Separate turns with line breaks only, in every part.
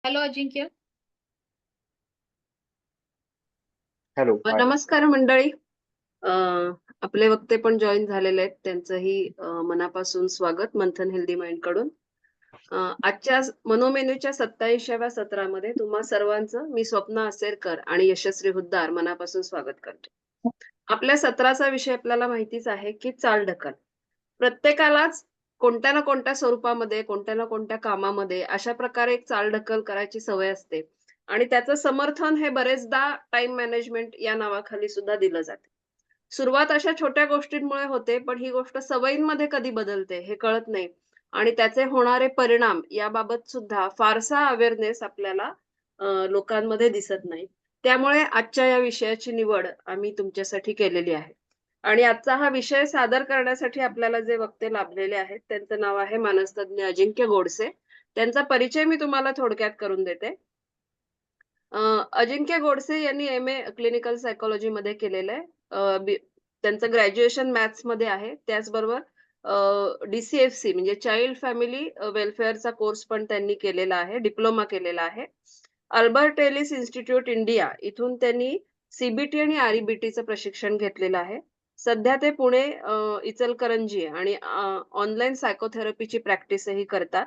Hello अजिंक्य.
Hello, हाय.
नमस्कार मंडळी. अ, आपले वक्ते पण जॉईन झालेले आहेत, त्यांचंही मनापासून स्वागत मंथन हेल्दी माइंड कडून. आजच्या मनोमेन्यूच्या 27व्या सत्रामध्ये तुम्हा सर्वांचं मी स्वप्ना असेरकर आणि यशस्वी हुद्दार मनापासून स्वागत करते. आपल्या सत्राचा विषय आपल्याला माहितीच आहे की चालढकल. प्रत्येकालाच कोणत्या ना कोणत्या स्वरूपामध्ये, कोणत्या ना कोणत्या कामामध्ये अशा प्रकारे एक चालढकल करायची सवय असते आणि त्याचं समर्थन हे बरेचदा टाईम मॅनेजमेंट या नावाखाली सुद्धा दिलं जातं. सुरुवात अशा छोट्या गोष्टींमुळे होते, पण ही गोष्ट सवयींमध्ये कधी बदलते हे कळत नाही आणि त्याचे होणारे परिणाम याबाबत सुद्धा फारसा अवेअरनेस आपल्याला लोकांमध्ये दिसत नाही. त्यामुळे आजच्या या विषयाची निवड आम्ही तुमच्यासाठी केलेली आहे. आणि आजचा हा विषय सादर करण्यासाठी आपल्याला जे वक्ते लाभलेले आहेत, त्यांचं नाव आहे मानसतज्ञ अजिंक्य गोडसे. त्यांचा परिचय मी तुम्हाला थोडक्यात करून देते. अजिंक्य गोडसे यांनी एम-ए क्लिनिकल सायकॉलॉजीमध्ये केलेलं आहे. त्यांचं ग्रॅज्युएशन मॅथ्समध्ये आहे. त्याचबरोबर डी-सी-एफ-सी म्हणजे चाइल्ड फॅमिली वेलफेअरचा कोर्स पण त्यांनी केलेला आहे, डिप्लोमा केलेला आहे. अल्बर्ट एलिस इन्स्टिट्यूट इंडिया इथून त्यांनी सी आणि आर-ई-बी-टीचं प्रशिक्षण घेतलेलं आहे. सध्या ते पुणे, इचलकरंजी आणि ऑनलाईन सायकोथेरपीची प्रॅक्टिसही करतात.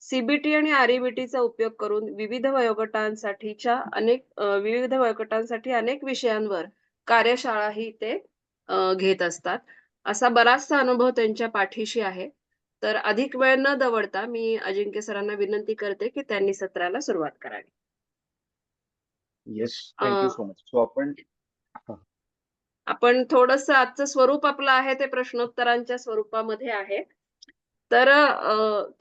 सी आणि आर-ई-बी-टीचा उपयोग करून विविध वयोगटांसाठी अनेक विषयांवर कार्यशाळाही ते घेत असतात. असा बराचसा अनुभव त्यांच्या पाठीशी आहे. तर अधिक वेळ न दवडता मी अजिंक्य सरांना विनंती करते, की त्यांनी सत्राला सुरुवात करावी.
Yes,
a,
thank you so much. So आपण हा,
आपण थोडंसं आजचं स्वरूप आपलं आहे ते प्रश्नोत्तरांच्या स्वरूपामध्ये आहे. तर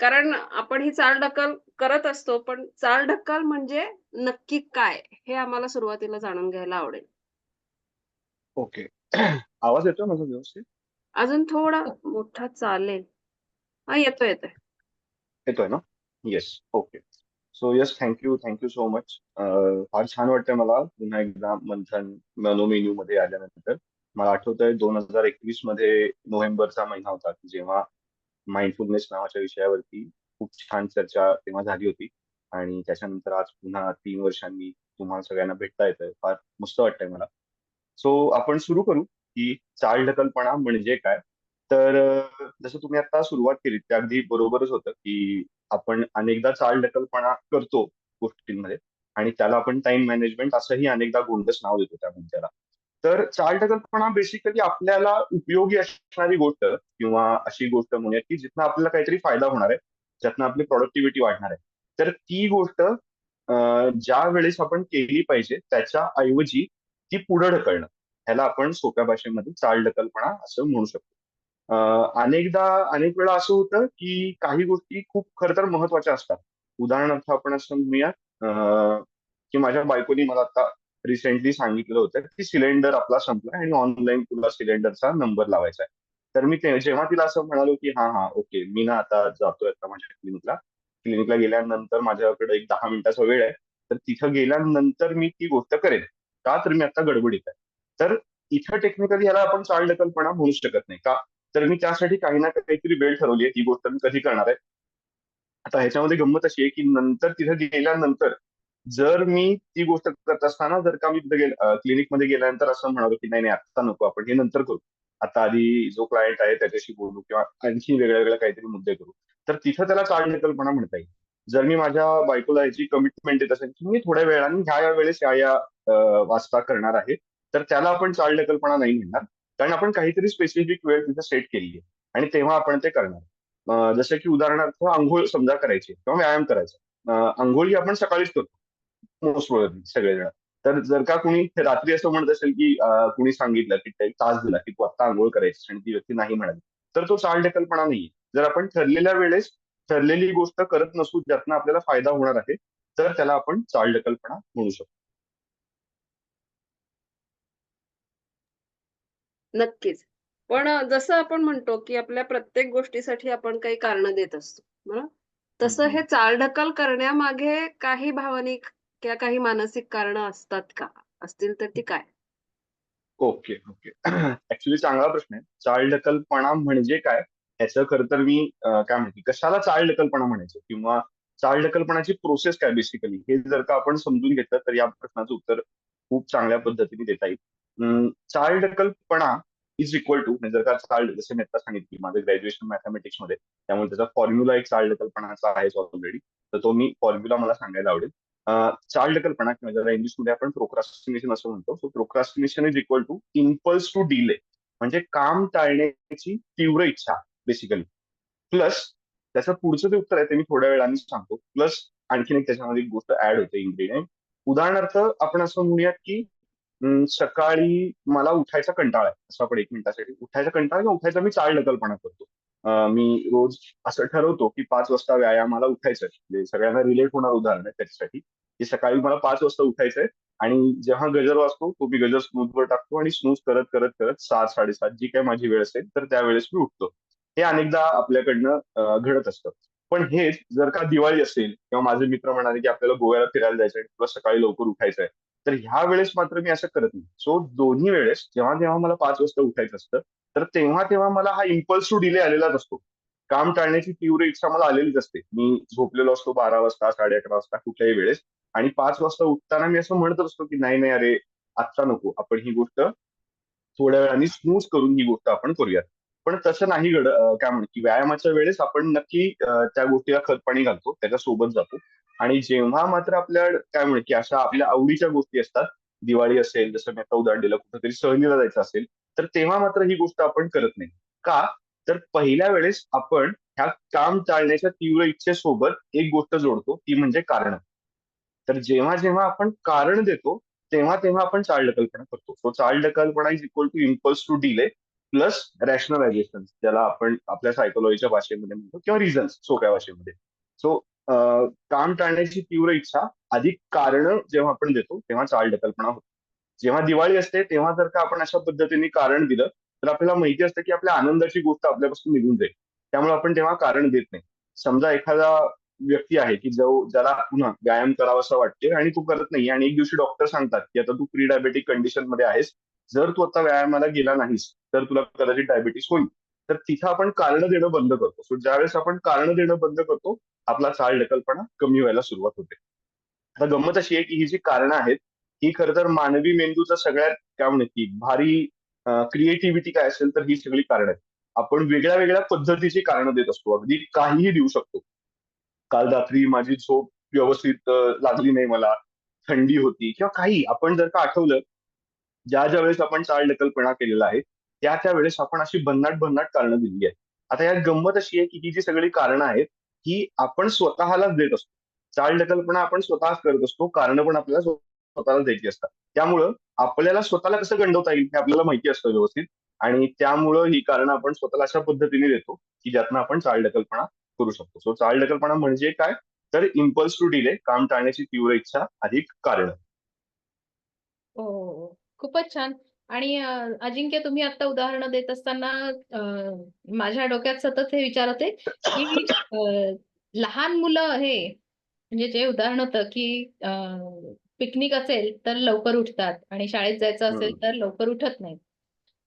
कारण आपण ही चालढकल करत असतो, पण चालढकल म्हणजे नक्की काय? हे आम्हाला सुरुवातीला जाणून घ्यायला आवडेल.
ओके. आवाज येतोय माझा व्यवस्थित?
अजून थोडा मोठा चालेल. हां, येतोय, येतोय.
येतोय ना? Yes, okay. So yes, thank you so much. फार छान वाटतंय मला पुन्हा एकदा मंथन मेनू मध्ये आल्यानंतर. मला आठवतंय 2021 मध्ये नोव्हेंबरचा महिना होता की जेव्हा माइंडफुलनेस नावाच्या विषयावरती खूप छान चर्चा तेव्हा झाली होती आणि त्याच्यानंतर आज पुन्हा 3 वर्षांनी तुम्हाला सगळ्यांना भेटता येतंय. फार मस्त वाटतंय मला. सो आपण सुरू करू की चालढकलपणा म्हणजे काय. तर जसं तुम्ही आता सुरुवात केली ते अगदी बरोबरच होतं की आपण अनेकदा चालढकलपणा करतो गोष्टींमध्ये आणि त्याला आपण टाइम मॅनेजमेंट असंही अनेकदा गोंडस नाव देतो त्या मुद्द्याला. तर चालढकलपणा बेसिकली आपल्याला उपयोगी असणारी गोष्ट किंवा अशी गोष्ट म्हणूया की जिथनं आपल्याला काहीतरी फायदा होणार आहे, ज्यातनं आपली प्रोडक्टिव्हिटी वाढणार आहे. तर ती गोष्ट ज्या वेळेस आपण केली पाहिजे त्याच्या ऐवजी ती पुढे ढकलणं, ह्याला आपण सोप्या भाषेमध्ये चालढकलपणा असं म्हणू शकतो. अनेक वेळा असं होतं की काही गोष्टी खूप खरं तर महत्वाच्या असतात. उदाहरणार्थ आपण असं म्हणूया की माझ्या बायकोनी मला आता रिसेंटली सांगितलं होतं की सिलेंडर आपला संपला आणि ऑनलाईन तुला सिलेंडरचा नंबर लावायचा आहे. तर मी जेव्हा तिला असं म्हणालो की हा हा ओके, मी ना आता जातोय आता माझ्या क्लिनिकला. क्लिनिकला गेल्यानंतर माझ्याकडे एक 10 मिनिटाचा वेळ आहे. तर तिथं गेल्यानंतर मी ती गोष्ट करेन. का तर मी आता गडबडीत आहे. तर इथं टेक्निकली ह्याला आपण चालढकलपणा म्हणू शकत नाही. का? तर मी त्यासाठी काही ना काहीतरी वेळ ठरवली आहे, ही गोष्ट मी कधी करणार आहे. आता ह्याच्यामध्ये गंमत अशी आहे की नंतर तिथं गेल्यानंतर जर मी ती गोष्ट करत असताना जर का मी तिथे क्लिनिकमध्ये गेल्यानंतर असं म्हणालो की नाही नाही आता नको, आपण हे नंतर करू, आता आधी जो क्लायंट आहे त्याच्याशी बोलू किंवा आणखी वेगळ्या वेगळ्या काहीतरी मुद्दे करू, तर तिथं त्याला चालढकलपणा म्हणता येईल. जर मी माझ्या बायकोला याची कमिटमेंट देत असेल की मी थोड्या वेळाने ह्या वेळेस या वाजता करणार आहे, तर त्याला आपण चालढकलपणा नाही म्हणणार. कारण आपण काहीतरी स्पेसिफिक वेळ तिथे सेट केली आहे आणि तेव्हा आपण ते करणार. जसं की उदाहरणार्थ अंघोळ समजा करायची किंवा व्यायाम करायचा. अंघोळ ही आपण सकाळीच करतो मोस्ट प्रोबेबली सगळेजण. तर जर का कुणी रात्री असं म्हणत असेल की कुणी सांगितलं की एक तास दिला की तू आत्ता आंघोळ करायची आणि ती व्यक्ती नाही म्हणाली, तर तो चालढकलपणा नाहीये. जर आपण ठरलेल्या वेळेस ठरलेली गोष्ट करत नसू ज्यातनं आपल्याला फायदा होणार आहे, तर त्याला आपण चालढकलपणा म्हणू शकतो.
नक्कीच. पण जसं आपण म्हणतो, की आपल्या प्रत्येक गोष्टीसाठी आपण काही कारणं देत असतो. बरोबर? तसं हे चालढकल करण्यामागे काही भावनिक किंवा काही मानसिक कारणं असतात का? असतील तर ती काय?
Okay, okay. ऍक्च्युली चांगला प्रश्न आहे. चालढकलपणा म्हणजे काय? ह्याचं खरं तर मी काय म्हणते, कशाला चालढकलपणा म्हणायचं किंवा चालढकलपणाची प्रोसेस काय बेसिकली हे जर का आपण समजून घेतलं तर या प्रश्नाचं उत्तर खूप चांगल्या पद्धतीने देता येईल. चालढकलपणा इज इक्वल टू, जर का जसं मी आता सांगितलं माझं ग्रॅज्युएशन मॅथमॅटिक्स मध्ये, त्यामुळे त्याचा फॉर्म्युला एक चालढकलपणाचा आहे ऑलरेडी. तर तो मी फॉर्म्युला मला सांगायला आवडेल. चालढकलपणा किंवा ज्याला इंग्लिशमध्ये आपण प्रोक्रास्टिनेशन असं म्हणतो. So procrastination is equal to impulse to delay, म्हणजे काम टाळण्याची तीव्र इच्छा बेसिकली. प्लस त्याचं पुढचं जे उत्तर आहे ते मी थोड्या वेळाने सांगतो. प्लस आणखीन एक त्याच्यामध्ये एक गोष्ट ऍड होते, इन्ग्रेडियंट. उदाहरणार्थ आपण असं म्हणूयात की सकाळी मला उठायचा कंटाळा आहे, असं आपण एक मिनिटासाठी उठायचा कंटाळा किंवा उठायचा मी चालढकलपणा करतो. मी रोज असं ठरवतो की 5 वाजता व्यायामाला उठायचंय. म्हणजे सगळ्यांना रिलेट होणार उदाहरण आहे त्याच्यासाठी, की सकाळी मला 5 वाजता उठायचंय. आणि जेव्हा गजर वाजतो तो मी गजर स्नूजवर टाकतो आणि स्नूज करत करत करत 7, 7:30 जी काही माझी वेळ असेल तर त्यावेळेस मी उठतो. हे अनेकदा आपल्याकडनं घडत असतं. पण हेच जर का दिवाळी असेल किंवा माझे मित्र म्हणाले की आपल्याला गोव्याला फिरायला जायचंय किंवा सकाळी लवकर उठायचंय, तर ह्या वेळेस मात्र मी असं करत नाही. सो दोन्ही वेळेस जेव्हा जेव्हा मला 5 वाजता उठायचं असतं, तर तेव्हा तेव्हा मला हा इम्पल्स टू डिले आलेलाच असतो. काम टाळण्याची तीव्र इच्छा मला आलेलीच असते. मी झोपलेलो असतो 12 वाजता, 11:30 वाजता कुठल्याही वेळेस, आणि 5 वाजता उठताना मी असं म्हणत असतो की नाही नाही, अरे आत्ता नको, आपण ही गोष्ट थोड्या वेळाने स्नूज करून ही गोष्ट आपण करूयात. पण तसं नाही काय म्हणू की व्यायामाच्या वेळेस आपण नक्की त्या गोष्टीला खतपाणी घालतो, त्याच्यासोबत जातो. आणि जेव्हा मात्र आपल्या काय म्हणू की अशा आपल्या आवडीच्या गोष्टी असतात, दिवाळी असेल, जसं मी आता उदाहरण दिलं, कुठेतरी सहलीला जायचं असेल, तर तेव्हा मात्र ही गोष्ट आपण करत नाही. का? तर पहिल्या वेळेस आपण ह्या काम टाळण्याच्या तीव्र इच्छेसोबत एक गोष्ट जोडतो, ती म्हणजे कारण. तर जेव्हा जेव्हा आपण कारण देतो, तेव्हा तेव्हा आपण चालढकलपणा करतो. सो चालढकलपणा is equal to impulse to delay plus rationalisation, ज्याला आपण आपल्या सायकोलॉजीच्या भाषेमध्ये म्हणतो, किंवा रिझन्स सोप्या भाषेमध्ये. सो काम टाळण्याची तीव्र इच्छा अधिक कारण जेव्हा आपण देतो तेव्हा चालढकलपणा होतो. जेव्हा दिवाळी असते तेव्हा जर का आपण अशा पद्धतीने कारण दिलं, तर आपल्याला माहिती असतं की आपल्या आनंदाची गोष्ट आपल्यापासून निघून जाईल. त्यामुळे आपण तेव्हा कारण देत नाही. समजा एखादा व्यक्ती आहे की जो ज्याला पुन्हा व्यायाम करावासा वाटते आणि तू करत नाही, आणि एक दिवशी डॉक्टर सांगतात की आता तू प्री डायबेटिक कंडिशन मध्ये आहेस, जर तू आता व्यायामाला गेला नाहीस तर तुला कदाचित डायबिटीस होईल. तर तिथं आपण कारण देणं बंद करतो. सो ज्यावेळेस आपण कारण देणं बंद करतो, आपला चालढकलपणा कमी व्हायला सुरुवात होते. आता गंमत अशी आहे की ही जी कारणं आहेत, ही खरं तर मानवी मेंदूचा सगळ्यात काय म्हणतात की भारी क्रिएटिव्हिटी काय असेल तर ही सगळी कारणं आहेत. आपण वेगळ्या वेगळ्या पद्धतीची कारणं देत असतो, अगदी काहीही देऊ शकतो. काल रात्री माझी झोप व्यवस्थित लागली नाही मला, थंडी होती किंवा काही, आपण जर का आठवलं, ज्या ज्या वेळेस आपण चालढकलपणा केलेला आहे, त्या त्या वेळेस आपण अशी भन्नाट भन्नाट कारणं दिली आहेत. आता यात गंमत अशी आहे की ही जी सगळी कारणं आहेत, ही आपण स्वतःलाच देत असतो. चालढकलपणा आपण स्वतःच करत असतो, कारणं पण आपल्याला स्वतःलाच द्यायची असतात. त्यामुळं आपल्याला स्वतःला कसं गंडवता येईल हे आपल्याला माहिती असतं व्यवस्थित. आणि त्यामुळं ही कारणं आपण स्वतःला अशा पद्धतीने देतो की ज्यातनं आपण चालढकलपणा करू शकतो. सो चालढकलपणा म्हणजे काय? तर इम्पल्स टू डिले, काम टाळण्याची तीव्र इच्छा अधिक कारण.
हो, हो, हो. खूपच छान. आणि अजिंक्य, तुम्ही आता उदाहरणं देत असताना माझ्या डोक्यात सतत हे विचार होते, की लहान मुलं हे म्हणजे जे उदाहरण होतं, की पिकनिक असेल तर लवकर उठतात आणि शाळेत जायचं असेल
हम्म.
तर लवकर उठत नाहीत.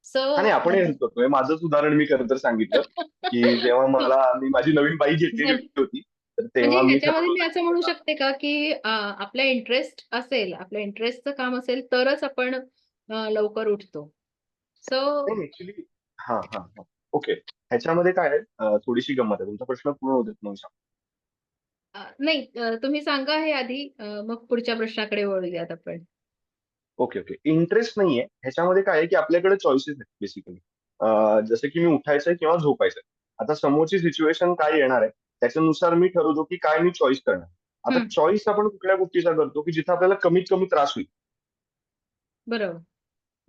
सो
हा नाही, आपण हेच करतोय. माझंच उदाहरण मी खरं तर सांगितलं की जेव्हा मी माझी नवीन बाईक घेतलेली होती, तर
म्हणजे
तेव्हा मी
ह्याच्यामध्ये
ठरवलं
मी
होतं
असं
की
म्हणू
आता
शकते का, की आपल्या इंटरेस्ट असेल, आपल्या इंटरेस्टचं काम असेल तरच आपण लवकर उठतो. सो
नाही ऍक्च्युली, हा हा हा, ओके. ह्याच्यामध्ये काय आहे, थोडीशी गंमत आहे. तुमचा प्रश्न पूर्ण होत मग सांग.
नाही, तुम्ही सांगा हे आधी, मग पुढच्या प्रश्नाकडे वळूयात आपण.
Okay okay. इंटरेस्ट नाहीये ह्याच्यामध्ये. काय आहे की आपल्याकडे चॉईसेस आहेत बेसिकली. जसं की मी उठायचंय किंवा झोपायचंय. आता समोरची सिच्युएशन काय येणार आहे त्याच्यानुसार मी ठरवतो की काय मी चॉईस करणार. आता
हं,
चॉईस आपण कुठल्या गोष्टीचा करतो की जिथे आपल्याला कमीत कमी त्रास होईल.
बरोबर,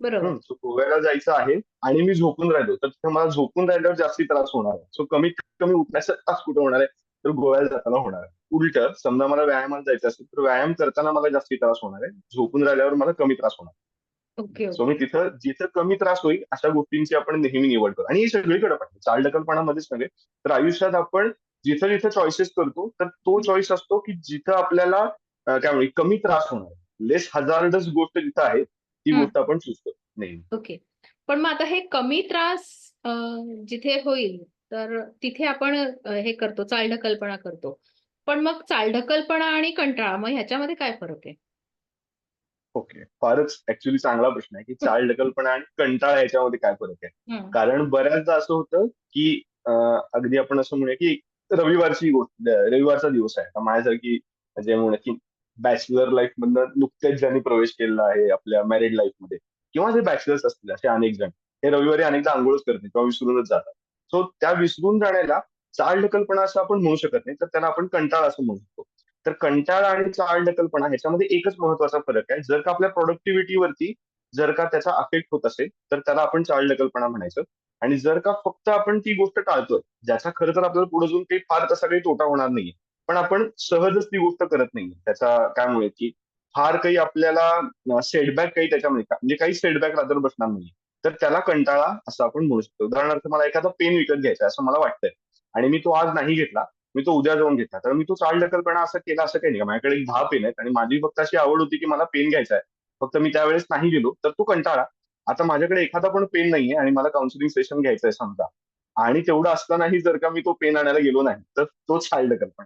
बरोबर.
सो गोव्याला जायचं आहे आणि मी झोपून राहिलो, तर तिथे मला झोपून राहिल्यावर जास्ती त्रास होणार आहे. सो कमीत कमी उठण्याचा त्रास कुठे होणार आहे, तर गोव्याला जाताना होणार आहे. उलट समजा मला व्यायामाला जायचं असेल तर व्यायाम करताना मला जास्ती त्रास होणार आहे, झोपून राहिल्यावर मला कमी त्रास होणार.
ओके,
सो मी
ओके.
तिथं जिथं कमी त्रास होईल अशा गोष्टींची आपण नेहमी निवड करतो. आणि हे सगळीकडे पण चालढकलपणामध्येच नव्हे, तर आयुष्यात आपण जिथं जिथं चॉईसेस करतो तर तो
हं,
चॉईस असतो की जिथं आपल्याला काय म्हणू कमी त्रास होणार, लेस हजार्डस गोष्ट जिथं आहे ती
हं.
गोष्ट आपण चूज करतो नेहमी.
ओके. पण मग आता हे कमी त्रास जिथे होईल, तर तिथे आपण हे करतो, चालढकलपणा करतो. पण मग चालढकलपणा आणि कंटाळा मग ह्याच्यामध्ये काय फरक आहे?
ओके. फारच ऍक्च्युली चांगला प्रश्न आहे की चालढकलपणा आणि कंटाळा याच्यामध्ये काय फरक आहे.
हम्म.
कारण बऱ्याचदा असं होतं की अगदी आपण असं म्हणूया की रविवारची गोष्ट, रविवारचा दिवस आहे. आता माझ्यासारखी जे म्हणूया की बॅचलर लाईफ मधनं नुकतेच ज्यांनी प्रवेश केलेला आहे आपल्या मॅरिड लाईफ मध्ये, किंवा जे बॅचलर्स असतील असे अनेक जण, हे रविवारी अनेकदा आंघोळच करत नाही किंवा विसरूनच जातात. सो त्या विसरून जाण्याला चालढकलपणा असं आपण म्हणू शकत नाही, तर त्याला आपण कंटाळा असं म्हणू शकतो. तर कंटाळा आणि चालढकलपणा ह्याच्यामध्ये एकच महत्वाचा फरक आहे. जर का आपल्या प्रोडक्टिव्हिटीवरती जर का त्याचा अफेक्ट होत असेल तर त्याला आपण चालढकलपणा म्हणायचं. आणि जर का फक्त आपण ती गोष्ट टाळतोय, ज्याचा खरं तर आपल्याला पुढे जाऊन काही फार तसा काही तोटा होणार नाहीये, पण आपण सहजच ती गोष्ट करत नाहीये, त्याचा काय म्हणूया की फार काही आपल्याला सेटबॅक काही त्याच्यामध्ये म्हणजे काही सेटबॅक रादर बसणार नाही, तर त्याला कंटाळा असं आपण म्हणू शकतो. उदाहरणार्थ मला एखादा पेन विकत घ्यायचा आहे असं मला वाटतंय, आणि मी तो आज नाही घेतला, मी तो उद्या जाऊन घेतला, तर मी तो चालढकलपणा असं केला असं काही नाही. माझ्याकडे एक 10 पेन आहेत आणि माझी फक्त अशी आवड होती की मला पेन घ्यायचा आहे, फक्त मी त्यावेळेस नाही गेलो, तर तो कंटाळा. आता माझ्याकडे एखादा पण पेन नाहीये आणि मला काउन्सिलिंग सेशन घ्यायचंय समजा, आणि तेवढं असतानाही जर का मी तो पेन आणायला गेलो नाही, तर तो चालढकलपणा.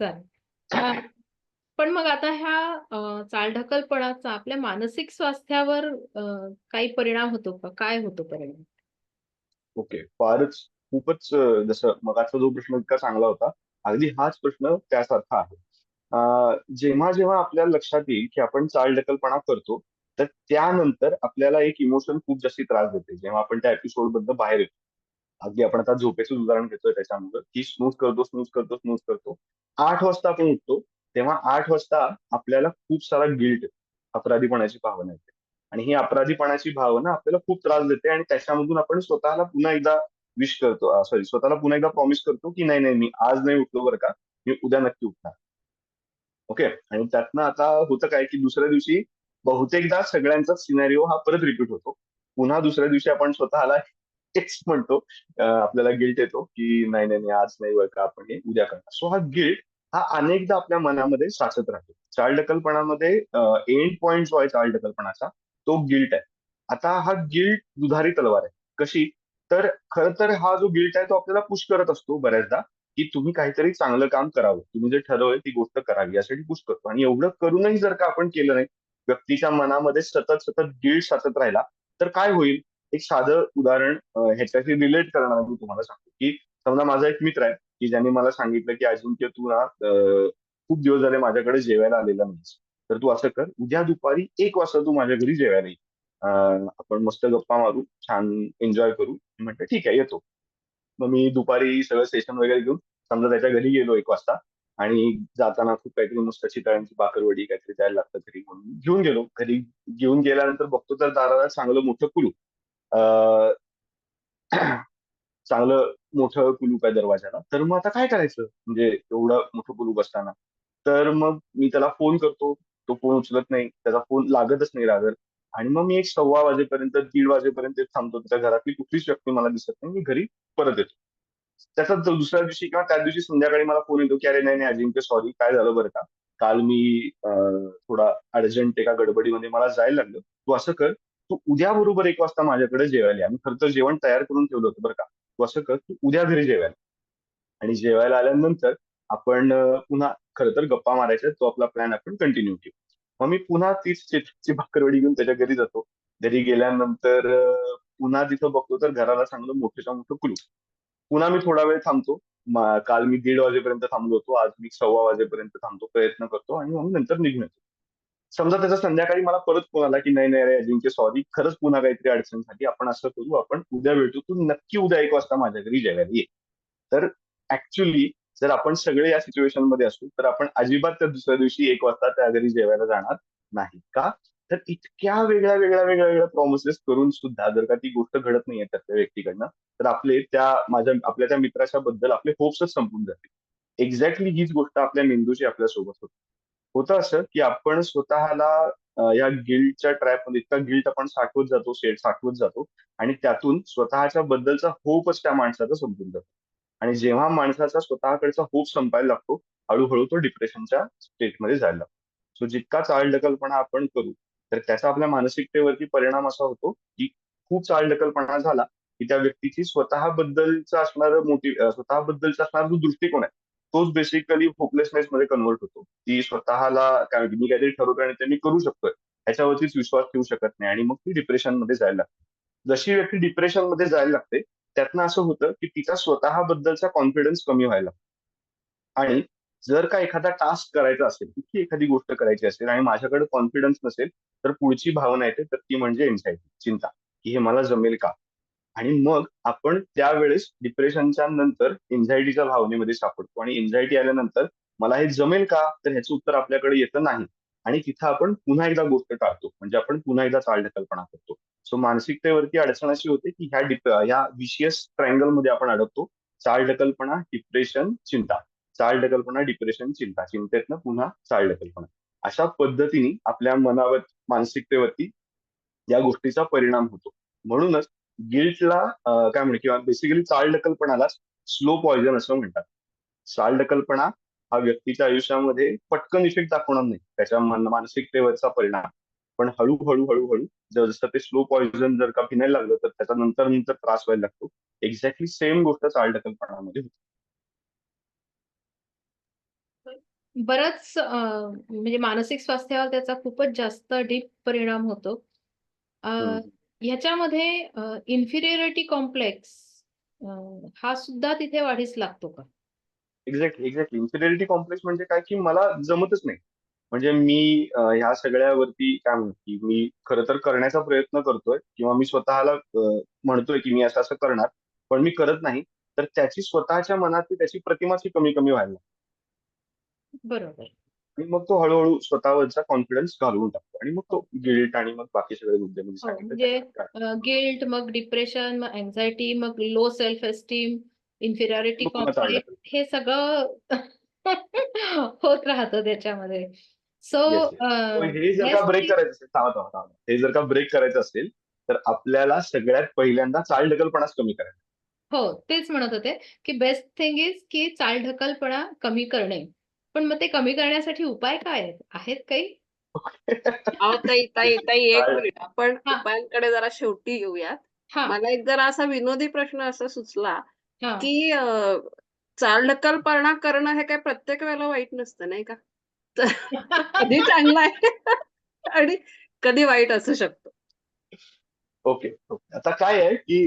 चालेल. अं, पण मग आता ह्या चालढकलपणाचा आपल्या मानसिक स्वास्थ्यावर काही परिणाम होतो का? काय होतो परिणाम?
ओके. फारच खूपच जसं मगाचा जो प्रश्न इतका चांगला होता, अगदी हाच प्रश्न त्यासारखा आहे. जेव्हा जेव्हा आपल्या लक्षात येईल की आपण चालढकलपणा करतो, तर त्यानंतर आपल्याला एक इमोशन खूप जास्ती त्रास देते जेव्हा आपण त्या एपिसोड मधनं बाहेर येतो. अगदी आपण आता झोपेचं उदाहरण घेतोय त्याच्यामध्ये, की स्नूज करतो, स्नूज करतो, स्नूज करतो. 8 वाजता आपण उठतो, तेव्हा 8 वाजता आपल्याला खूप सारा गिल्ट, अपराधीपणाची भावना येते. आणि ही अपराधीपणाची भावना आपल्याला खूप त्रास देते, आणि त्याच्यामधून आपण स्वतःला पुन्हा एकदा विश करतो, सॉरी, स्वतःला पुन्हा एकदा प्रॉमिस करतो की नाही नाही, मी आज नाही उठलो बरं का, मी उद्या नक्की उठणार. ओके. आणि त्यातनं आता होतं काय की दुसऱ्या दिवशी बहुतेकदा सगळ्यांचा सिनारिओ हा परत रिपीट होतो. पुन्हा दुसऱ्या दिवशी आपण स्वतःला तेच म्हणतो, आपल्याला गिल्ट येतो की नाही नाही नाही, आज नाही बरं का, आपण हे उद्या करणार. सो हा गिल्ट हा अनेकदा आपल्या मनामध्ये साचत राहतो. चालढकलपणामध्ये एंड पॉइंट जो आहे चालढकलपणाचा, तो गिल्ट आहे. आता हा गिल्ट दुधारी तलवार आहे. कशी? तर खरं तर हा जो गिल्ट आहे तो आपल्याला पुश करत असतो बऱ्याचदा, की तुम्ही काहीतरी चांगलं काम करावं. तुम्ही जे ठरवलंय ती गोष्ट करावी यासाठी पुश करतो. आणि एवढं करूनही जर का आपण केलं नाही, व्यक्तीच्या मनामध्ये सतत सतत गिल्ट साचत राहिला, तर काय होईल? एक साधं उदाहरण ह्याच्याशी रिलेट करणार मी तुम्हाला सांगतो, की समजा माझा एक मित्र आहे, की ज्यांनी मला सांगितलं, की अजिंक्य तू ना खूप दिवस झाले माझ्याकडे जेवायला आलेला नाहीस. तर तू असं कर, उद्या दुपारी 1 वाजता तू माझ्या घरी जेवायला ये. आपण मस्त गप्पा मारू, छान एन्जॉय करू. मी म्हटलं ठीक आहे, येतो. मग मी दुपारी सगळं सेशन वगैरे घेऊन समजा त्याच्या घरी गेलो 1 वाजता, आणि जाताना खूप काहीतरी मस्त चितळ्यांची भाकरवडी काहीतरी द्यायला लागतं घरी, म्हणून घेऊन गेलो. घरी घेऊन गेल्यानंतर बघतो तर दाराला चांगलं मोठं कुलूप. अं, चांगलं मोठं कुलूप आहे दरवाजाला. तर मग आता काय करायचं? म्हणजे एवढं मोठं कुलूप असताना. तर मग मी त्याला फोन करतो. तो फोन उचलत नाही. त्याचा फोन लागतच नाही रादर. आणि मग मी एक 1:15 वाजेपर्यंत, 1:30 वाजेपर्यंत थांबतो. त्याच्या घरातली कुठलीच व्यक्ती मला दिसत नाही. मी घरी परत येतो. त्याचा दुसऱ्या दिवशी किंवा त्याच दिवशी संध्याकाळी मला फोन येतो, की "अरे नाही, नाही अजिंक्य, सॉरी, काय झालं बरं का? काल मी थोडा अर्जंट एका गडबडीमध्ये मला जायला लागलं. तू असं कर, तू उद्या बरोबर 1 वाजता माझ्याकडे जेवायला ये. आम्ही खरं तर जेवण तयार करून ठेवलं होतं बरं का. तू असं कर, तू उद्या घरी जेवायला ये. आणि जेवायला आल्यानंतर आपण पुन्हा खरं तर गप्पा मारायच्या, तो आपला प्लॅन आपण कंटिन्यू ठेवू." मग मी पुन्हा तीच चिप्सची भाकरवडी घेऊन त्याच्या घरी जातो. घरी गेल्यानंतर पुन्हा तिथं बघतो तर घराला चांगलं मोठंच्या मोठं कुलूप. पुन्हा मी थोडा वेळ थांबतो. काल मी 1:30 वाजेपर्यंत थांबलो होतो. आज मी 1:15 वाजेपर्यंत थांबतो, प्रयत्न करतो, आणि मग नंतर निघून येतो. समजा त्याचा संध्याकाळी मला परत फोन आला, की "नाही, नाही रे अजिंक्य, सॉरी. खरंच पुन्हा काहीतरी अडचण झाली. आपण असं करू, आपण उद्या भेटू. तू नक्की उद्या 1 वाजता माझ्या घरी जेवायला ये." तर ऍक्च्युली जर आपण सगळे या सिच्युएशन मध्ये असू, तर आपण अजिबात त्या दुसऱ्या दिवशी 1 वाजता त्या घरी जेवायला जाणार नाही. का? तर इतक्या वेगळ्या वेगळ्या वेगळ्या वेगळ्या प्रॉमिसेस करून सुद्धा जर का ती गोष्ट घडत नाहीये त्या व्यक्तीकडनं, तर आपल्या त्या मित्राच्या बद्दल आपले होप्सच संपून जातील. एक्झॅक्टली हीच गोष्ट आपल्या मेंदूची आपल्यासोबत होते. होतं असं, की आपण स्वतःला या गिल्टच्या ट्रॅपमध्ये इतका गिल्ट आपण साठवत जातो, आणि त्यातून स्वतःच्या बद्दलचा होपच त्या माणसाचा संपून जातो. आणि जेव्हा माणसाचा स्वतःकडचा होप संपायला लागतो, हळूहळू तो डिप्रेशनच्या स्टेटमध्ये जायला लागतो. सो जितका चालढकलपणा आपण करू, तर त्याचा आपल्या मानसिकतेवरती परिणाम असा होतो, की खूप चालढकलपणा झाला की त्या व्यक्तीची स्वतःबद्दलचा स्वतःबद्दलचा असणारा जो दृष्टिकोन आहे तोच बेसिकली होपलेसनेस मध्ये कन्वर्ट होतो. ती स्वतःला काय म्हणते, मी काहीतरी ठरवतो आणि ते मी करू शकतोय ह्याच्यावरतीच विश्वास ठेवू शकत नाही आणि मग ती डिप्रेशन मध्ये जायला लागते. जशी व्यक्ती डिप्रेशन मध्ये जायला लागते त्यातनं असं होतं की तिचा स्वतःबद्दलचा कॉन्फिडन्स कमी व्हायला लागतो. आणि जर का एखादा टास्क करायचा असेल, कुठली एखादी गोष्ट करायची असेल आणि माझ्याकडे कॉन्फिडन्स नसेल, तर पुढची भावना येते तर ती म्हणजे एन्झायटी, चिंता, की हे मला जमेल का? आणि मग आपण त्यावेळेस डिप्रेशनच्या नंतर एन्झायटीच्या भावनेमध्ये सापडतो आणि एन्झायटी आल्यानंतर मला हे जमेल का? तर ह्याचं उत्तर आपल्याकडे येतं नाही. आणि तिथं आपण पुन्हा एकदा गोष्ट टाळतो, म्हणजे आपण पुन्हा एकदा चालढकलपणा करतो. सो मानसिकतेवरती अडचण अशी होते की ह्या विशियस ट्रायंगल मध्ये आपण अडकतो. चालढकलपणा, डिप्रेशन, चिंता. चालढकलपणा, डिप्रेशन, चिंता. चिंतेतनं पुन्हा चालढकलपणा. अशा पद्धतीने आपल्या मनावर, मानसिकतेवरती या गोष्टीचा परिणाम होतो. म्हणूनच गिल्टला काय म्हणू किंवा बेसिकली चालढकलपणाला स्लो पॉइझन असं म्हणतात. चालढकलपणा हा व्यक्तीच्या आयुष्यामध्ये पटकन इफेक्ट दाखवणार नाही, त्याच्या मानसिकतेवरचा परिणाम. पण हळूहळू हळूहळू जसं ते स्लो पॉइझन जर का फिनायला लागलं तर त्याचा नंतर नंतर त्रास व्हायला लागतो. एक्झॅक्टली सेम गोष्ट चालढकलपणामध्ये होते.
बरंच म्हणजे मानसिक स्वास्थ्यावर त्याचा खूपच जास्त डीप परिणाम होतो. अ,
हम्म.
ह्याच्यामध्ये इन्फिरियरिटी कॉम्प्लेक्स हा सुद्धा तिथे वाढीस लागतो का?
एक्झॅक्टली एक्झॅक्टली इन्फिरियरिटी कॉम्प्लेक्स म्हणजे काय की मला जमतच नाही. म्हणजे मी ह्या सगळ्यावरती काय म्हणतो की मी खरं तर करण्याचा प्रयत्न करतोय किंवा मी स्वतःला म्हणतोय की मी असं असं करणार, पण मी करत नाही. तर त्याची स्वतःच्या मनातली त्याची प्रतिमाची कमी कमी व्हायला लागते.
बरोबर.
आणि मग तो हळूहळू स्वतःवरचा कॉन्फिडन्स घालवून टाकतो आणि मग तो
हो.
गिल्ट आणि मग बाकी सगळे मुद्दे मी
हो,
सांगितले
म्हणजे
त्याच्यात काय
गिल्ट, मग डिप्रेशन, मग अँक्झायटी, मग लो सेल्फ एस्टीम, इन्फिरियरिटी
मग पुन्हा
कॉम्प्लेक्स,
चालढकल.
हे सगळं होत राहतं त्याच्यामध्ये. So
yes yes. हे जर का ब्रेक
यासाठी
करायचं असेल, थांबा थांबा थांबा, हे जर का ब्रेक करायचं असेल तर आपल्याला सगळ्यात पहिल्यांदा चालढकलपणाच कमी करायचा.
हो, तेच म्हणत होते, की बेस्ट थिंग इज की चालढकलपणा कमी करणे. पण मग ते कमी करण्यासाठी उपाय काय आहेत? आहेत काही?
अहो ताई, ताई, ताई, एक
चाल
मिनिट. आपण
हां,
उपायांकडे जरा शेवटी येऊयात.
हां,
मला एक जरा असा विनोदी प्रश्न असा सुचला,
हां.
की चालढकलपणा करणं हे काही प्रत्येक वेळेला वाईट नसतं, नाही का? तर कधी चांगलं आहे आणि कधी वाईट असू शकतं.
Okay okay. आता काय आहे की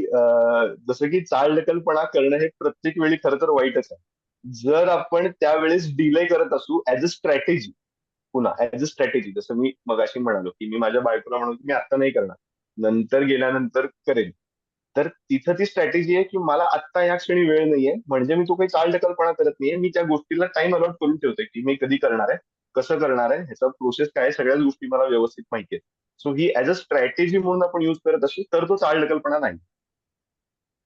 जसं की चालढकलपणा करणं हे प्रत्येक वेळी खरं तर वाईटच आहे. जर आपण त्यावेळेस डिले करत असू ऍज अ स्ट्रॅटेजी, पुन्हा ऍज अ स्ट्रॅटेजी, जसं मी मगाशी म्हणालो की मी माझ्या बायकोला म्हणतो की मी आता नाही करणार, नंतर गेल्यानंतर करेन. तर तिथं ती स्ट्रॅटेजी आहे की मला आत्ता या क्षणी वेळ नाहीये, म्हणजे मी तो काही चालढकलपणा करत नाहीये, मी त्या गोष्टीला टाइम अलॉट करून ठेवतोय की मी कधी करणार आहे, कसं करणार आहे, ह्याचा प्रोसेस काय आहे, सगळ्याच गोष्टी मला व्यवस्थित माहिती आहेत. So he as a strategy म्हणून आपण युज करत असू तर तो चालढकलपणा नाही.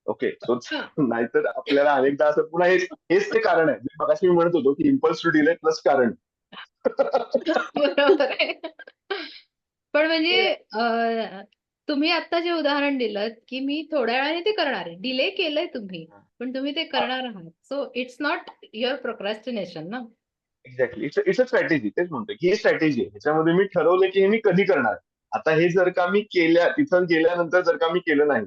ओके. सो
हां.
नाहीतर आपल्याला अनेकदा असं पुन्हा हेच हेच ते कारण आहे जे मगाशी मी म्हणत होतो की इम्पल्स टू डिले प्लस कारण.
बरोबर आहे. पण म्हणजे तुम्ही आत्ता जे उदाहरण दिलंत, की मी थोड्या वेळाने ते करणार आहे. डिले केलंय तुम्ही, पण तुम्ही ते करणार आहात. So it's not your procrastination ना.
एक्झॅक्टली. It's a strategy. तेच म्हणतोय की ही स्ट्रॅटेजी आहे. ह्याच्यामध्ये मी ठरवलं की हे मी कधी करणार. आता हे जर का मी तिथं गेल्यानंतर जर का मी केलं नाही,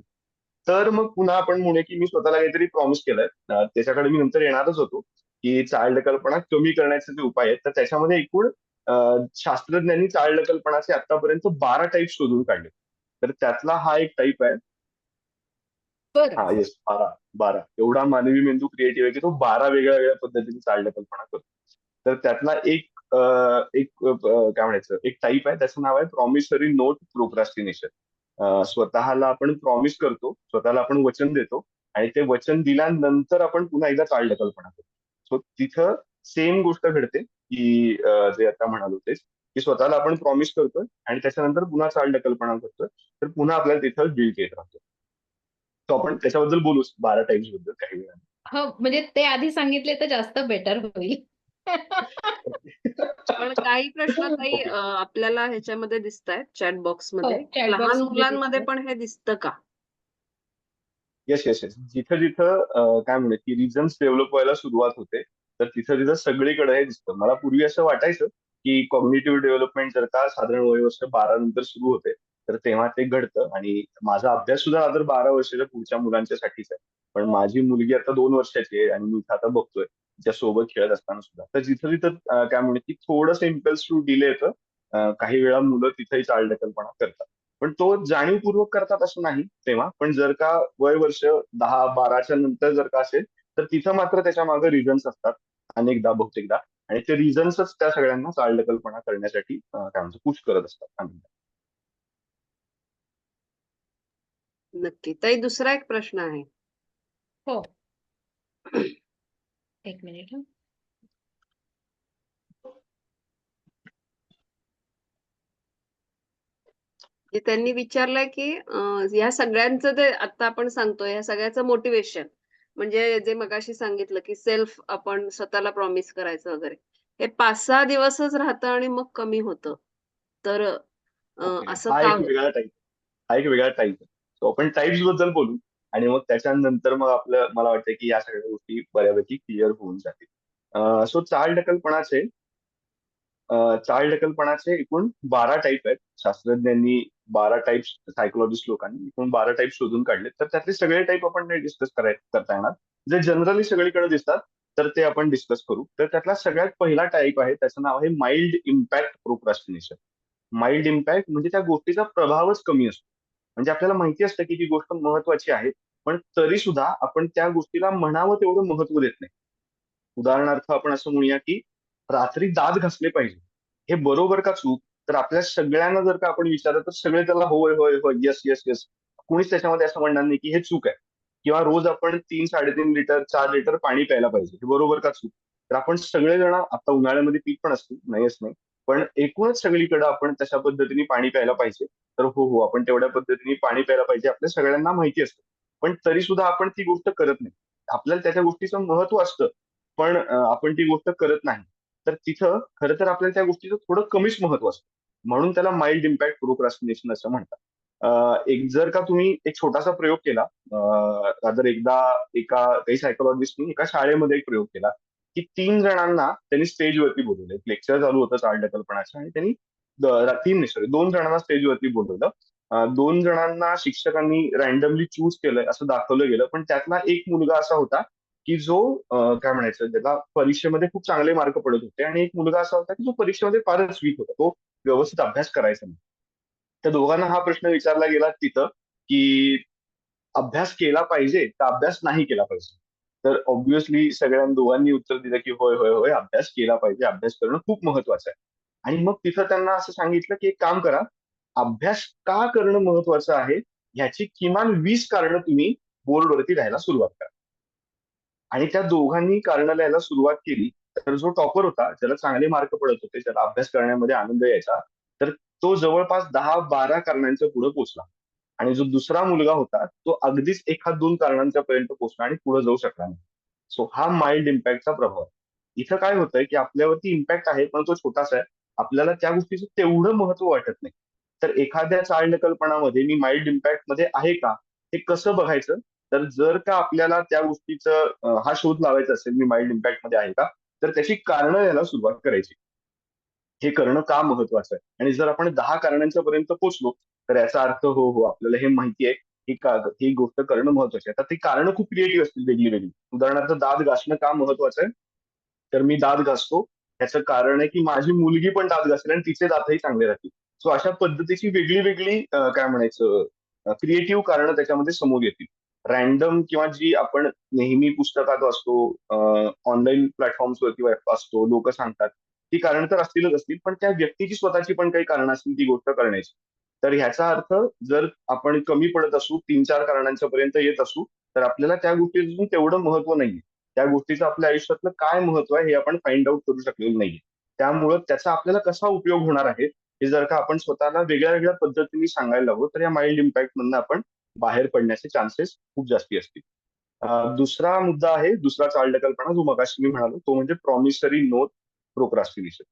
तर मग पुन्हा आपण म्हणूया की मी स्वतःला काहीतरी प्रॉमिस केलंय. त्याच्याकडे मी नंतर येणारच होतो, की चालढकलपणा कमी करण्याचे जे उपाय आहेत, तर त्याच्यामध्ये एकूण शास्त्रज्ञांनी चालढकलपणाचे आतापर्यंत 12 टाईप शोधून काढले. तर त्यातला हा एक टाईप आहे.
बरं.
हा येस, 12. 12 एवढा मानवी मेंदू क्रिएटिव्ह आहे की तो 12 वेगळ्या वेगळ्या पद्धतीने चालढकलपणा करतो. तर त्यातला काय म्हणायचं, एक टाईप आहे, त्याचं नाव आहे प्रॉमिसरी नोट प्रोक्रॅस्टिनेशन. स्वतःला आपण प्रॉमिस करतो, स्वतःला आपण वचन देतो आणि ते वचन दिल्यानंतर आपण पुन्हा एकदा चालढकलपणा करतो. सो तिथं सेम गोष्ट घडते की जे आता म्हणालो तेच, की स्वतःला आपण प्रॉमिस करतोय आणि त्याच्यानंतर पुन्हा चालढकलपणा करतोय, तर पुन्हा आपल्याला तिथं गिल्ट येत राहतो. तो आपण त्याच्याबद्दल बोलूच 12 टाइप्स बद्दल काही वेळाने.
हो, म्हणजे ते आधी सांगितले तर जास्त बेटर होईल.
पण काही प्रश्न ताई
ओके.
आपल्याला ह्याच्यामध्ये दिसतायत चॅट
हो,
बॉक्समध्ये.
चॅट
लहान
बॉक्समध्ये
मुलांमध्ये
दिसतंय.
पण हे दिसतं का?
Yes yes yes. जिथं जिथं काय म्हणतात की रिझन्स डेव्हलप व्हायला सुरुवात होते, तर तिथं तिथं सगळीकडे हे दिसतं. मला पूर्वी असं वाटायचं की कॉग्निटिव्ह डेव्हलपमेंट जर का साधारण वय वर्ष 12 नंतर सुरू होते, तर तेव्हा ते घडतं. आणि माझा अभ्यास सुद्धा अदर 12 वर्षाच्या पुढच्या मुलांच्यासाठीच आहे. पण माझी मुलगी आता 2 वर्षाची आहे आणि मी इथं आता बघतोय तिच्या सोबत खेळत असताना सुद्धा, तर जिथं तिथं काय म्हणते की थोडंसं इम्पल्स टू डिले येतं. काही वेळा मुलं तिथेही चालढकलपणा करतात. पण तो जाणीवपूर्वक करतात असं नाही तेव्हा. पण जर का वय वर्ष 10-12च्या नंतर जर का असेल, तर तिथं मात्र त्याच्या मागे रिझन्स असतात अनेकदा, बहुतेकदा. आणि ते रिझन्सच त्या सगळ्यांना चालढकलपणा करण्यासाठी काय म्हणतो पुश करत असतात अनेकदा.
नक्की. ताई, दुसरा एक प्रश्न आहे.
हो, एक मिनिट हं.
की त्यांनी विचारलंय की ह्या सगळ्यांचं ते आता आपण सांगतोय, ह्या सगळ्याचं मोटिवेशन म्हणजे जे मगाशी सांगितलं की सेल्फ आपण स्वतःला प्रॉमिस करायचं वगैरे. हे 5-6 दिवसच राहतं आणि मग कमी होतं. तर
ओके,
असं
हा
का
एक
होतं?
वेगळा टाईप हा एक वेगळा टाईप आहे. सो आपण टाईप्स बद्दल बोलू आणि मग त्याच्यानंतर मग आपलं मला वाटतं की या सगळ्या गोष्टी बऱ्यापैकी क्लिअर होऊन जातील. सो चालढकलपणाचे चालढकलपणाचे एकूण 12 टाईप आहेत. शास्त्रज्ञांनी 12 टाईप्स, सायकोलॉजिस्ट लोकांनी एकूण 12 टाईप शोधून काढले. तर त्यातले सगळे टाईप आपण नाही डिस्कस करता येणार. जे जनरली सगळीकडे दिसतात तर ते आपण डिस्कस करू. तर त्यातला सगळ्यात पहिला टाईप आहे, त्याचं नाव आहे mild impact procrastination. Mild impact म्हणजे त्या गोष्टीचा प्रभावच कमी असतो. म्हणजे आपल्याला माहिती असतं की ती गोष्ट महत्वाची आहे, पण तरी सुद्धा आपण त्या गोष्टीला म्हणावं तेवढं महत्व देत नाही. उदाहरणार्थ आपण असं म्हणूया की रात्री दात घासले पाहिजे. हे बरोबर का चूक? तर आपल्या सगळ्यांना जर का आपण विचारलं तर सगळे त्याला होय, होय, होय, येस, येस, येस. कोणीच त्याच्यामध्ये असं म्हणणार नाही की हे चूक आहे. किंवा रोज आपण 3-3.5 लिटर, 4 लिटर पाणी प्यायला पाहिजे. हे बरोबर का चूक? तर आपण सगळेजण आता उन्हाळ्यामध्ये पीत पण असतील, नाहीच नाही. पण एकूणच सगळीकडे आपण तशा पद्धतीने पाणी प्यायला पाहिजे. तर हो, हो, आपण तेवढ्या पद्धतीने पाणी प्यायला पाहिजे. आपल्या सगळ्यांना माहिती असतं. पण तरी सुद्धा आपण ती गोष्ट करत नाही. आपल्याला त्याच्या गोष्टीचं महत्व असतं. पण आपण ती गोष्ट करत नाही. तर तिथं खरं तर आपल्याला त्या गोष्टीचं थोडं कमीच महत्व असतं. म्हणून त्याला माइल्ड इम्पॅक्ट प्रोक्रॅस्टिनेशन असं म्हणतात. एक जर का तुम्ही एक छोटासा प्रयोग केला, जर एकदा काही सायकोलॉजिस्टनी एका शाळेमध्ये एक प्रयोग केला, की 3 जणांना त्यांनी स्टेजवरती बोलवलं. एक लेक्चर चालू होतं चालढकलपणाचं आणि त्यांनी 3 नाही, सॉरी, 2 जणांना स्टेजवरती बोलवलं. 2 जणांना शिक्षकांनी रँडमली चूज केलंय असं दाखवलं गेलं. पण त्यातला एक मुलगा असा होता की जो काय म्हणायचं त्याला परीक्षेमध्ये खूप चांगले मार्क पडत होते आणि एक मुलगा असा होता की जो परीक्षेमध्ये फारच वीक होता. तो व्यवस्थित अभ्यास करायचा नाही. त्या दोघांना हा प्रश्न विचारला गेला तिथं की अभ्यास केला पाहिजे का अभ्यास नाही केला पाहिजे? तर ऑब्व्हियसली दोघांनी उत्तर दिलं की होय, होय, होय, अभ्यास केला पाहिजे. अभ्यास करणं खूप महत्वाचं आहे. आणि मग तिथं त्यांना असं सांगितलं की एक काम करा, अभ्यास का करणं महत्वाचं आहे ह्याची किमान 20 कारणं तुम्ही बोर्डवरती लिहायला सुरुवात करा. आणि त्या दोघांनी कारणं लिहायला सुरुवात केली. तर जो टॉपर होता, ज्याला चांगले मार्क पडत होते, ज्याला अभ्यास करण्यामध्ये आनंद यायचा, तर तो जवळपास 10-12 कारणांच्या पुढे पोहोचला. आणि जो दुसरा मुलगा होता, तो अगदीच 1-2 कारणांच्या पर्यंत पोहोचला आणि पुढे जाऊ शकला नाही. सो हा माइल्ड इम्पॅक्टचा प्रभाव आहे. इथं काय होतंय, की आपल्यावरती इम्पॅक्ट आहे, पण तो छोटासा आहे. आपल्याला त्या गोष्टीचं तेवढं महत्व वाटत नाही. तर एखाद्या चालढकलपणामध्ये मी माइल्ड इम्पॅक्टमध्ये आहे का? हे कसं बघायचं? तर जर का आपल्याला त्या गोष्टीचं हा शोध लावायचा असेल, मी माइल्ड इम्पॅक्ट मध्ये आहे का? तर त्याची कारणं यायला सुरुवात करायची. हे करणं का महत्वाचं आहे? आणि जर आपण 10 कारणांच्या पर्यंत पोहोचलो, तर याचा अर्थ हो, हो, आपल्याला हे माहिती आहे, ही गोष्ट करणं महत्वाची आहे. आता ती कारणं खूप क्रिएटिव्ह असतील वेगळी-वेगळी. उदाहरणार्थ दात घासणं का महत्वाचं आहे? तर मी दात घासतो. त्याचं कारण आहे की माझी मुलगी पण दात घासेल आणि तिचे दातही चांगले राहतील. सो अशा पद्धतीची वेगळी-वेगळी काय म्हणायचं क्रिएटिव्ह कारणं त्याच्यामध्ये समोर येतील. रॅन्डम किंवा जी आपण नेहमी पुस्तकात वाचतो, ऑनलाईन प्लॅटफॉर्म्सवरती वाचतो, लोक सांगतात. ती कारणं तर असतीलच असतील, पण त्या व्यक्तीची स्वतःची पण काही कारणं असतील ती गोष्ट करण्याची. तर ह्याचा अर्थ जर आपण कमी पडत असू, 3-4 कारणांच्या पर्यंत येत असू, तर आपल्याला त्या गोष्टीचं तेवढं महत्व नाहीये. त्या गोष्टीचं आपल्या आयुष्यातलं काय महत्व आहे हे आपण फाइंड आउट करू शकलेलो नाहीये. त्यामुळं त्याचा आपल्याला कसा उपयोग होणार आहे, हे जर का आपण स्वतःला वेगळ्या वेगळ्या पद्धतीने सांगायला लागलो, तर या माइल्ड इम्पॅक्ट मधनं आपण बाहेर पडण्याचे चान्सेस खूप जास्ती असतील. दुसरा मुद्दा आहे, दुसरा चालढकलपणा जो मगाशी मी म्हणालो, तो म्हणजे promissory note procrastination.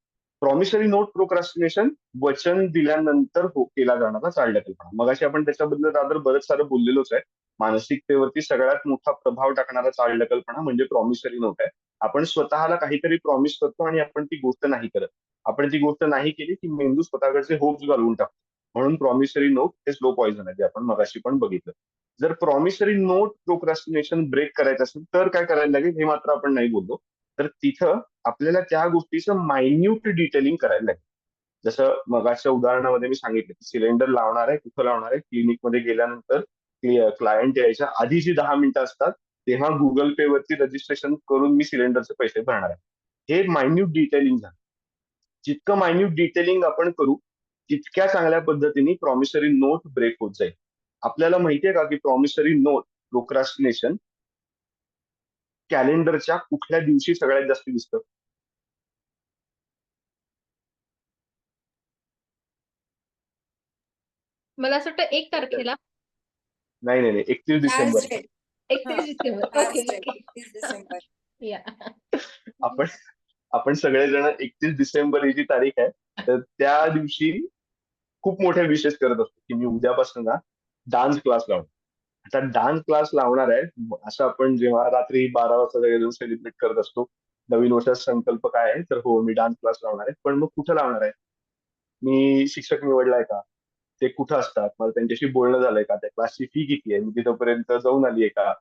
Promissory note procrastination वचन दिल्यानंतर केला जाणारा चालढकलपणा. मगाशी आपण त्याच्याबद्दल रादर बरंच सारं बोललेलोच आहे. मानसिकतेवरती सगळ्यात मोठा प्रभाव टाकणारा चालढकलपणा म्हणजे प्रॉमिसरी नोट आहे. आपण स्वतःला काहीतरी प्रॉमिस करतो आणि आपण ती गोष्ट नाही करत. आपण ती गोष्ट नाही केली की मेंदू स्वतःकडचे होप्स घालवून टाकतो. म्हणून प्रॉमिसरी नोट हे स्लो पॉइझन आहे, जे आपण मगाशी पण बघितलं. जर प्रॉमिसरी नोट प्रोक्रॅस्टिनेशन ब्रेक करायचं असेल तर काय करायला लागेल हे मात्र आपण नाही बोललो. तर तिथं आपल्याला त्या गोष्टीचं मायन्यूट डिटेलिंग करायला लागेल. जसं मगाच्या उदाहरणामध्ये मी सांगितलं की सिलेंडर लावणार आहे, कुठं लावणार आहे, क्लिनिकमध्ये गेल्यानंतर क्लायंट यायच्या आधी जी 10 मिनिटं असतात तेव्हा गुगल पे वरती रजिस्ट्रेशन करून मी सिलेंडरचे पैसे भरणार आहे. हे मायन्यूट डिटेलिंग झालं. जितकं मायन्यूट डिटेलिंग आपण करू तितक्या चांगल्या पद्धतीने प्रॉमिसरी नोट ब्रेक होत जाईल. आपल्याला माहितीये का की प्रॉमिसरी नोट प्रोक्रास्टिनेशन कॅलेंडरच्या कुठल्या दिवशी सगळ्यात जास्त दिसतं?
मला असं वाटतं 1 तारखेला.
नाही नाही नाही, 31 December.
Last date.
31 December. Okay
last date
okay.
30 December.
या.
आपण आपण सगळेजण 31 डिसेंबर ही जी तारीख आहे तर त्या दिवशी खूप मोठ्या विशेष करत असतो की मी उद्यापासून ना डान्स क्लास लावणार. आता डान्स क्लास लावणार आहे असं आपण जेव्हा रात्री 12 वाजता सगळेजण सेलिब्रेट करत असतो. नवीन वर्षाचा संकल्प काय आहे तर हो मी डान्स क्लास लावणार आहे. पण मग कुठं लावणार आहे? मी शिक्षक निवडलाय का? ते कुठं असतात? मला त्यांच्याशी बोलणं झालंय का? त्या क्लासची फी किती आहे? मी तिथपर्यंत जाऊन आलीये का?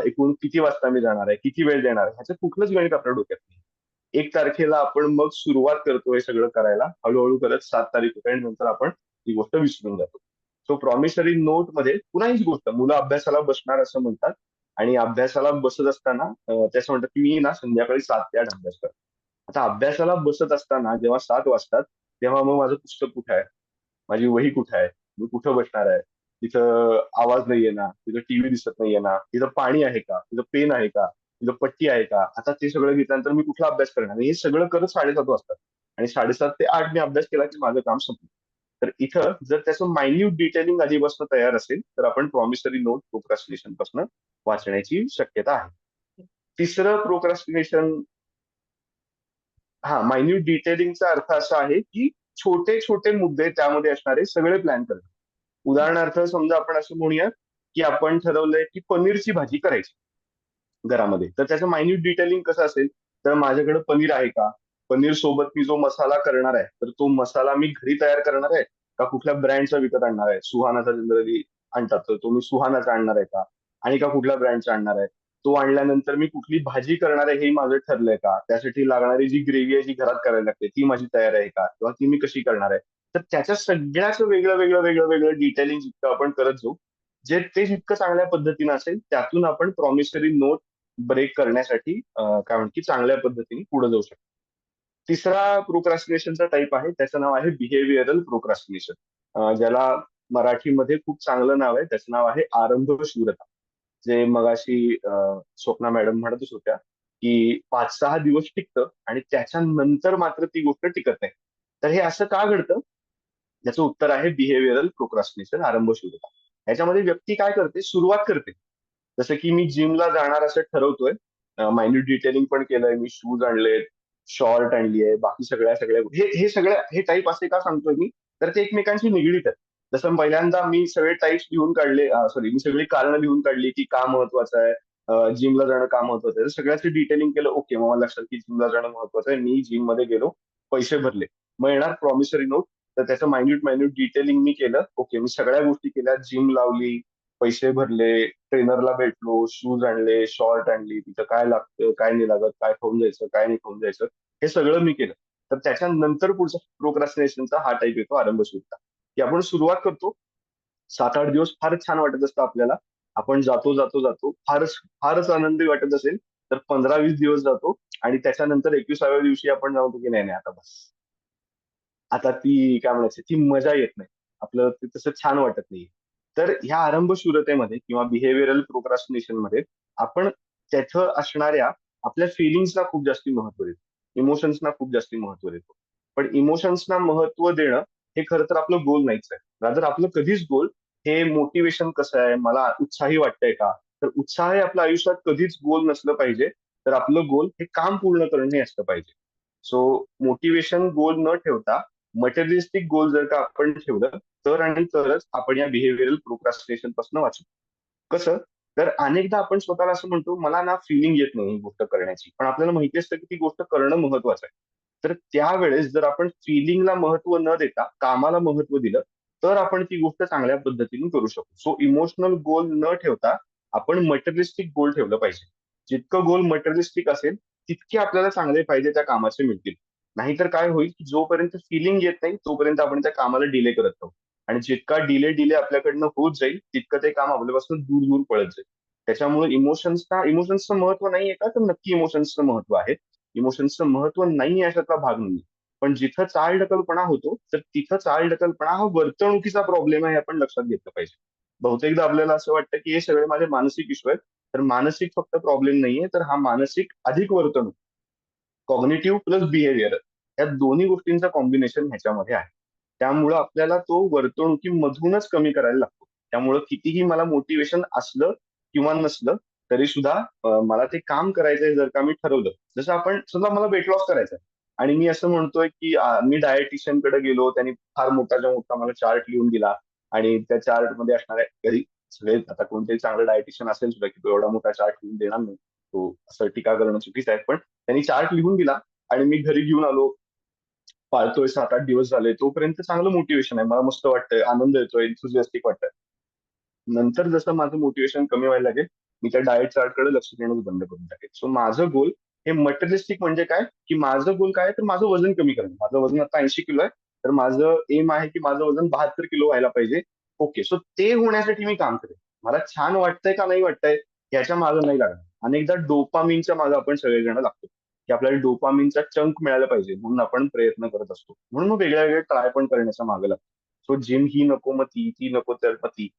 एकूण किती वाजता मी जाणार आहे? किती वेळ देणार आहे? ह्याचं कुठलंच गणित आपल्या डोक्यात नाही. 1 तारखेला आपण मग सुरुवात करतो हे सगळं करायला. हळूहळू करत 7 तारीख होते आणि नंतर आपण ती गोष्ट विसरून जातो. सो प्रॉमिसरी नोट मध्ये पुन्हा हीच गोष्ट, मुलं अभ्यासाला बसणार असं म्हणतात आणि अभ्यासाला बसत असताना ते असं म्हणतात की मी ना संध्याकाळी 7 ते 8 अभ्यास करतो. आता अभ्यासाला बसत असताना जेव्हा 7 वाजतात तेव्हा मग माझं पुस्तक कुठे आहे? माझी वही कुठे आहे? मी कुठं बसणार आहे? तिथं आवाज नाहीये ना, तिथं टीव्ही दिसत नाहीये ना, तिथं पाणी आहे का, तिथं पेन आहे का, तिथं पट्टी आहे का? आता ते सगळं घेतल्यानंतर मी कुठला अभ्यास करणार? आणि हे सगळं करत 7:30 वाजतात आणि 7:30 ते 8 मी अभ्यास केला की माझं काम संपलं. तर इथं जर त्याचं मायन्यूट डिटेलिंग आधीपासून तयार असेल तर आपण प्रॉमिसरी नोट प्रोक्रॅस्टिनेशन पासून वाचण्याची शक्यता आहे. तिसरं प्रोक्रॅस्टिनेशन, मायन्यूट डिटेलिंगचा अर्थ असा आहे की छोटे छोटे मुद्दे त्यामध्ये असणारे सगळे प्लॅन करणं. उदाहरणार्थ समजा आपण असं म्हणूया की आपण ठरवलंय की पनीरची भाजी करायची घरामध्ये. तर त्याचं मायन्यूट डिटेलिंग कसं असेल तर माझ्याकडे पनीर आहे का? पनीर सोबत मी जो मसाला करणार आहे तर तो मसाला मी घरी तयार करणार आहे का कुठल्या ब्रँडचा विकत आणणार आहे? सुहानाचा जनरली आणतात तर तो मी सुहानाचा आणणार आहे का? आणि का कुठल्या ब्रँडचा आणणार आहे? तो आणल्यानंतर मी कुठली भाजी करणार आहे हे माझं ठरलंय का? त्यासाठी लागणारी जी ग्रेव्ही आहे जी घरात करायला लागते ती माझी तयार आहे का? किंवा ती मी कशी करणार आहे? तर त्याच्या सगळ्याच वेगळं वेगळं वेगळं वेगळं डिटेलिंग जितकं आपण करत जाऊ, जे ते जितकं चांगल्या पद्धतीनं असेल त्यातून आपण प्रॉमिसरी नोट ब्रेक करण्यासाठी काय म्हणतो की चांगल्या पद्धतीने पुढे जाऊ शकतो. तिसरा प्रोक्रॅस्टिनेशनचा टाईप आहे त्याचं नाव आहे बिहेवियरल प्रोक्रॅस्टिनेशन, ज्याला मराठीमध्ये खूप चांगलं नाव आहे. त्याचं नाव आहे आरंभशूरता. जे मगाशी स्वप्ना मॅडम म्हणतच होत्या की 5-6 दिवस टिकतं आणि त्याच्यानंतर मात्र ती गोष्ट टिकत नाही. तर हे असं का घडतं? याचं उत्तर आहे बिहेवियरल प्रोक्रॅस्टिनेशन, आरंभशूरता. याच्यामध्ये व्यक्ती काय करते? सुरुवात करते. जसं की मी जिमला जाणार असं ठरवतोय, मायन्यूट डिटेलिंग पण केलंय, मी शूज आणलेत, शॉर्ट आणली आहे, बाकी सगळ्या सगळ्या हे हे सगळ्या हे टाईप असे का सांगतोय मी? तर ते एकमेकांशी निगडीत आहेत. जसं पहिल्यांदा मी सगळे टाईप्स लिहून काढले, सॉरी मी सगळी कारणं लिहून काढली की का महत्वाचं आहे, जिमला जाणं का महत्वाचं आहे. तर सगळ्याचं डिटेलिंग केलं. ओके, मग मला लक्षात की जिमला जाणं महत्वाचं आहे. मी जिम मध्ये गेलो, पैसे भरले. मग येणार प्रॉमिसरी नोट. तर त्याचं मायन्यूट मायन्यूट डिटेलिंग मी केलं. ओके, मी सगळ्या गोष्टी केल्या, जिम लावली, पैसे भरले, ट्रेनरला भेटलो, शूज आणले, शॉर्ट आणली, तिथं काय लागतं, काय नाही लागत, काय खाऊन जायचं, काय नाही खाऊन जायचं, हे सगळं मी केलं. तर त्याच्यानंतर पुढचा प्रोक्रॅस्टिनेशनचा हा टाईप येतो आरंभशूरता, की आपण सुरुवात करतो. 7-8 दिवस फारच छान वाटत असतं आपल्याला. आपण जातो जातो जातो, फारच फारच आनंदी वाटत असेल तर 15-20 दिवस जातो आणि त्याच्यानंतर 21व्या दिवशी आपण जातो की नाही नाही आता बस. आता ती काय म्हणायची ती मजा येत नाही. आपलं ते तसं छान वाटत नाही. तर ह्या आरंभशूरतेमध्ये किंवा बिहेवियरल प्रोक्रॅस्टिनेशन मध्ये आपण त्याचं असणाऱ्या आपल्या फिलिंग्सला खूप जास्ती महत्व देतो. इमोशन्सना खूप जास्ती महत्व देतो. पण इमोशन्सना महत्व देणं हे खरं तर आपलं गोल नाहीच आहे. रादर आपलं कधीच गोल हे मोटिवेशन कसं आहे, मला उत्साही वाटतंय का? तर उत्साह हे आपल्या आयुष्यात कधीच गोल नसलं पाहिजे. तर आपलं गोल हे काम पूर्ण करणं हे असलं पाहिजे. सो मोटिवेशन गोल न ठेवता मटेरियलिस्टिक गोल जर का आपण ठेवलं तर आणि तरच आपण या बिहेवियरल प्रोक्रॅस्टिनेशन पासून वाचू. कसं? तर अनेकदा आपण स्वतःला असं म्हणतो, मला ना फिलिंग येत नाही ही गोष्ट करण्याची. पण आपल्याला माहिती असतं की ती गोष्ट करणं महत्वाचं आहे. तर त्यावेळेस जर आपण फिलिंगला महत्व न देता कामाला महत्व दिलं, तर आपण ती गोष्ट चांगल्या पद्धतीने करू शकतो. सो इमोशनल गोल न ठेवता आपण मटेरियलिस्टिक गोल ठेवलं पाहिजे. जितकं गोल मटेरियलिस्टिक असेल तितके आपल्याला चांगले फायदे त्या कामाचे मिळतील. नाहीतर काय होईल की जोपर्यंत फिलिंग येत नाही तोपर्यंत आपण त्या कामाला डिले करत राहू. आणि जितका डिले आपल्याकडनं होत जाईल तितकं ते काम आपल्यापासून दूर दूर पळत जाईल. त्याच्यामुळे इमोशन्सचं महत्व नाहीये का, तर नक्की इमोशन्सचं महत्व आहे. इमोशन्सचं महत्व नाही याच्यातला भाग नाही. पण जिथं चालढकलपणा होतो तर तिथं चालढकलपणा हा वर्तणुकीचा प्रॉब्लेम आहे, आपण लक्षात घेतलं पाहिजे. बहुतेकदा आपल्याला असं वाटतं की हे सगळे माझे मानसिक इश्यू आहेत. तर मानसिक फक्त प्रॉब्लेम नाहीये, तर हा मानसिक अधिक वर्तणूक, कॉग्निटिव्ह प्लस बिहेवियर, या दोन्ही गोष्टींचा कॉम्बिनेशन ह्याच्यामध्ये आहे. त्यामुळं आपल्याला तो वर्तणुकीमधूनच कमी करायला लागतो. त्यामुळं कितीही मला मोटिवेशन असलं किंवा नसलं तरी सुद्धा मला ते काम करायचंय जर का मी ठरवलं. जसं आपण समजा मला वेट लॉस करायचंय आणि मी असं म्हणतोय की मी डायटिशियन कडे गेलो, त्यांनी फार मोठाच्या मोठा मला चार्ट लिहून दिला आणि त्या चार्ट मध्ये असणाऱ्या कधी सगळे, आता कोणतेही चांगलं डायटिशियन असेल सुद्धा की तो एवढा मोठा चार्ट लिहून देणार नाही, तो असं टीका करणं चुकीचं आहे. पण त्यांनी चार्ट लिहून दिला आणि मी घरी घेऊन आलो, पाळतोय, 7-8 दिवस झाले, तोपर्यंत चांगलं मोटिवेशन आहे, मला मस्त वाटतंय, आनंद येतोय, एन्थुसियास्टिक वाटतंय. नंतर जसं माझं मोटिवेशन कमी व्हायला लागेल मी त्या डाएट चार्टकडे लक्ष देणं बंद करून टाकेल. सो माझं गोल हे मटेरियलिस्टिक म्हणजे काय, की माझं गोल काय आहे, तर माझं वजन कमी करणं. माझं वजन आता 80 किलो आहे, तर माझं एम आहे की माझं वजन 72 किलो व्हायला पाहिजे. ओके, सो ते होण्यासाठी मी काम करेन. मला छान वाटतंय का नाही वाटतंय याच्या मागे नाही लागणार. अनेकदा डोपामिनच्या मागे आपण सगळेजण लागतो की आपल्याला डोपामिनचा चंक मिळाला पाहिजे म्हणून आपण प्रयत्न करत असतो. म्हणून मग वेगळ्या वेगळ्या ट्राय पण करण्याच्या मागे लागतो. सो जिम ही नको, मग ती नको, तर मग ती.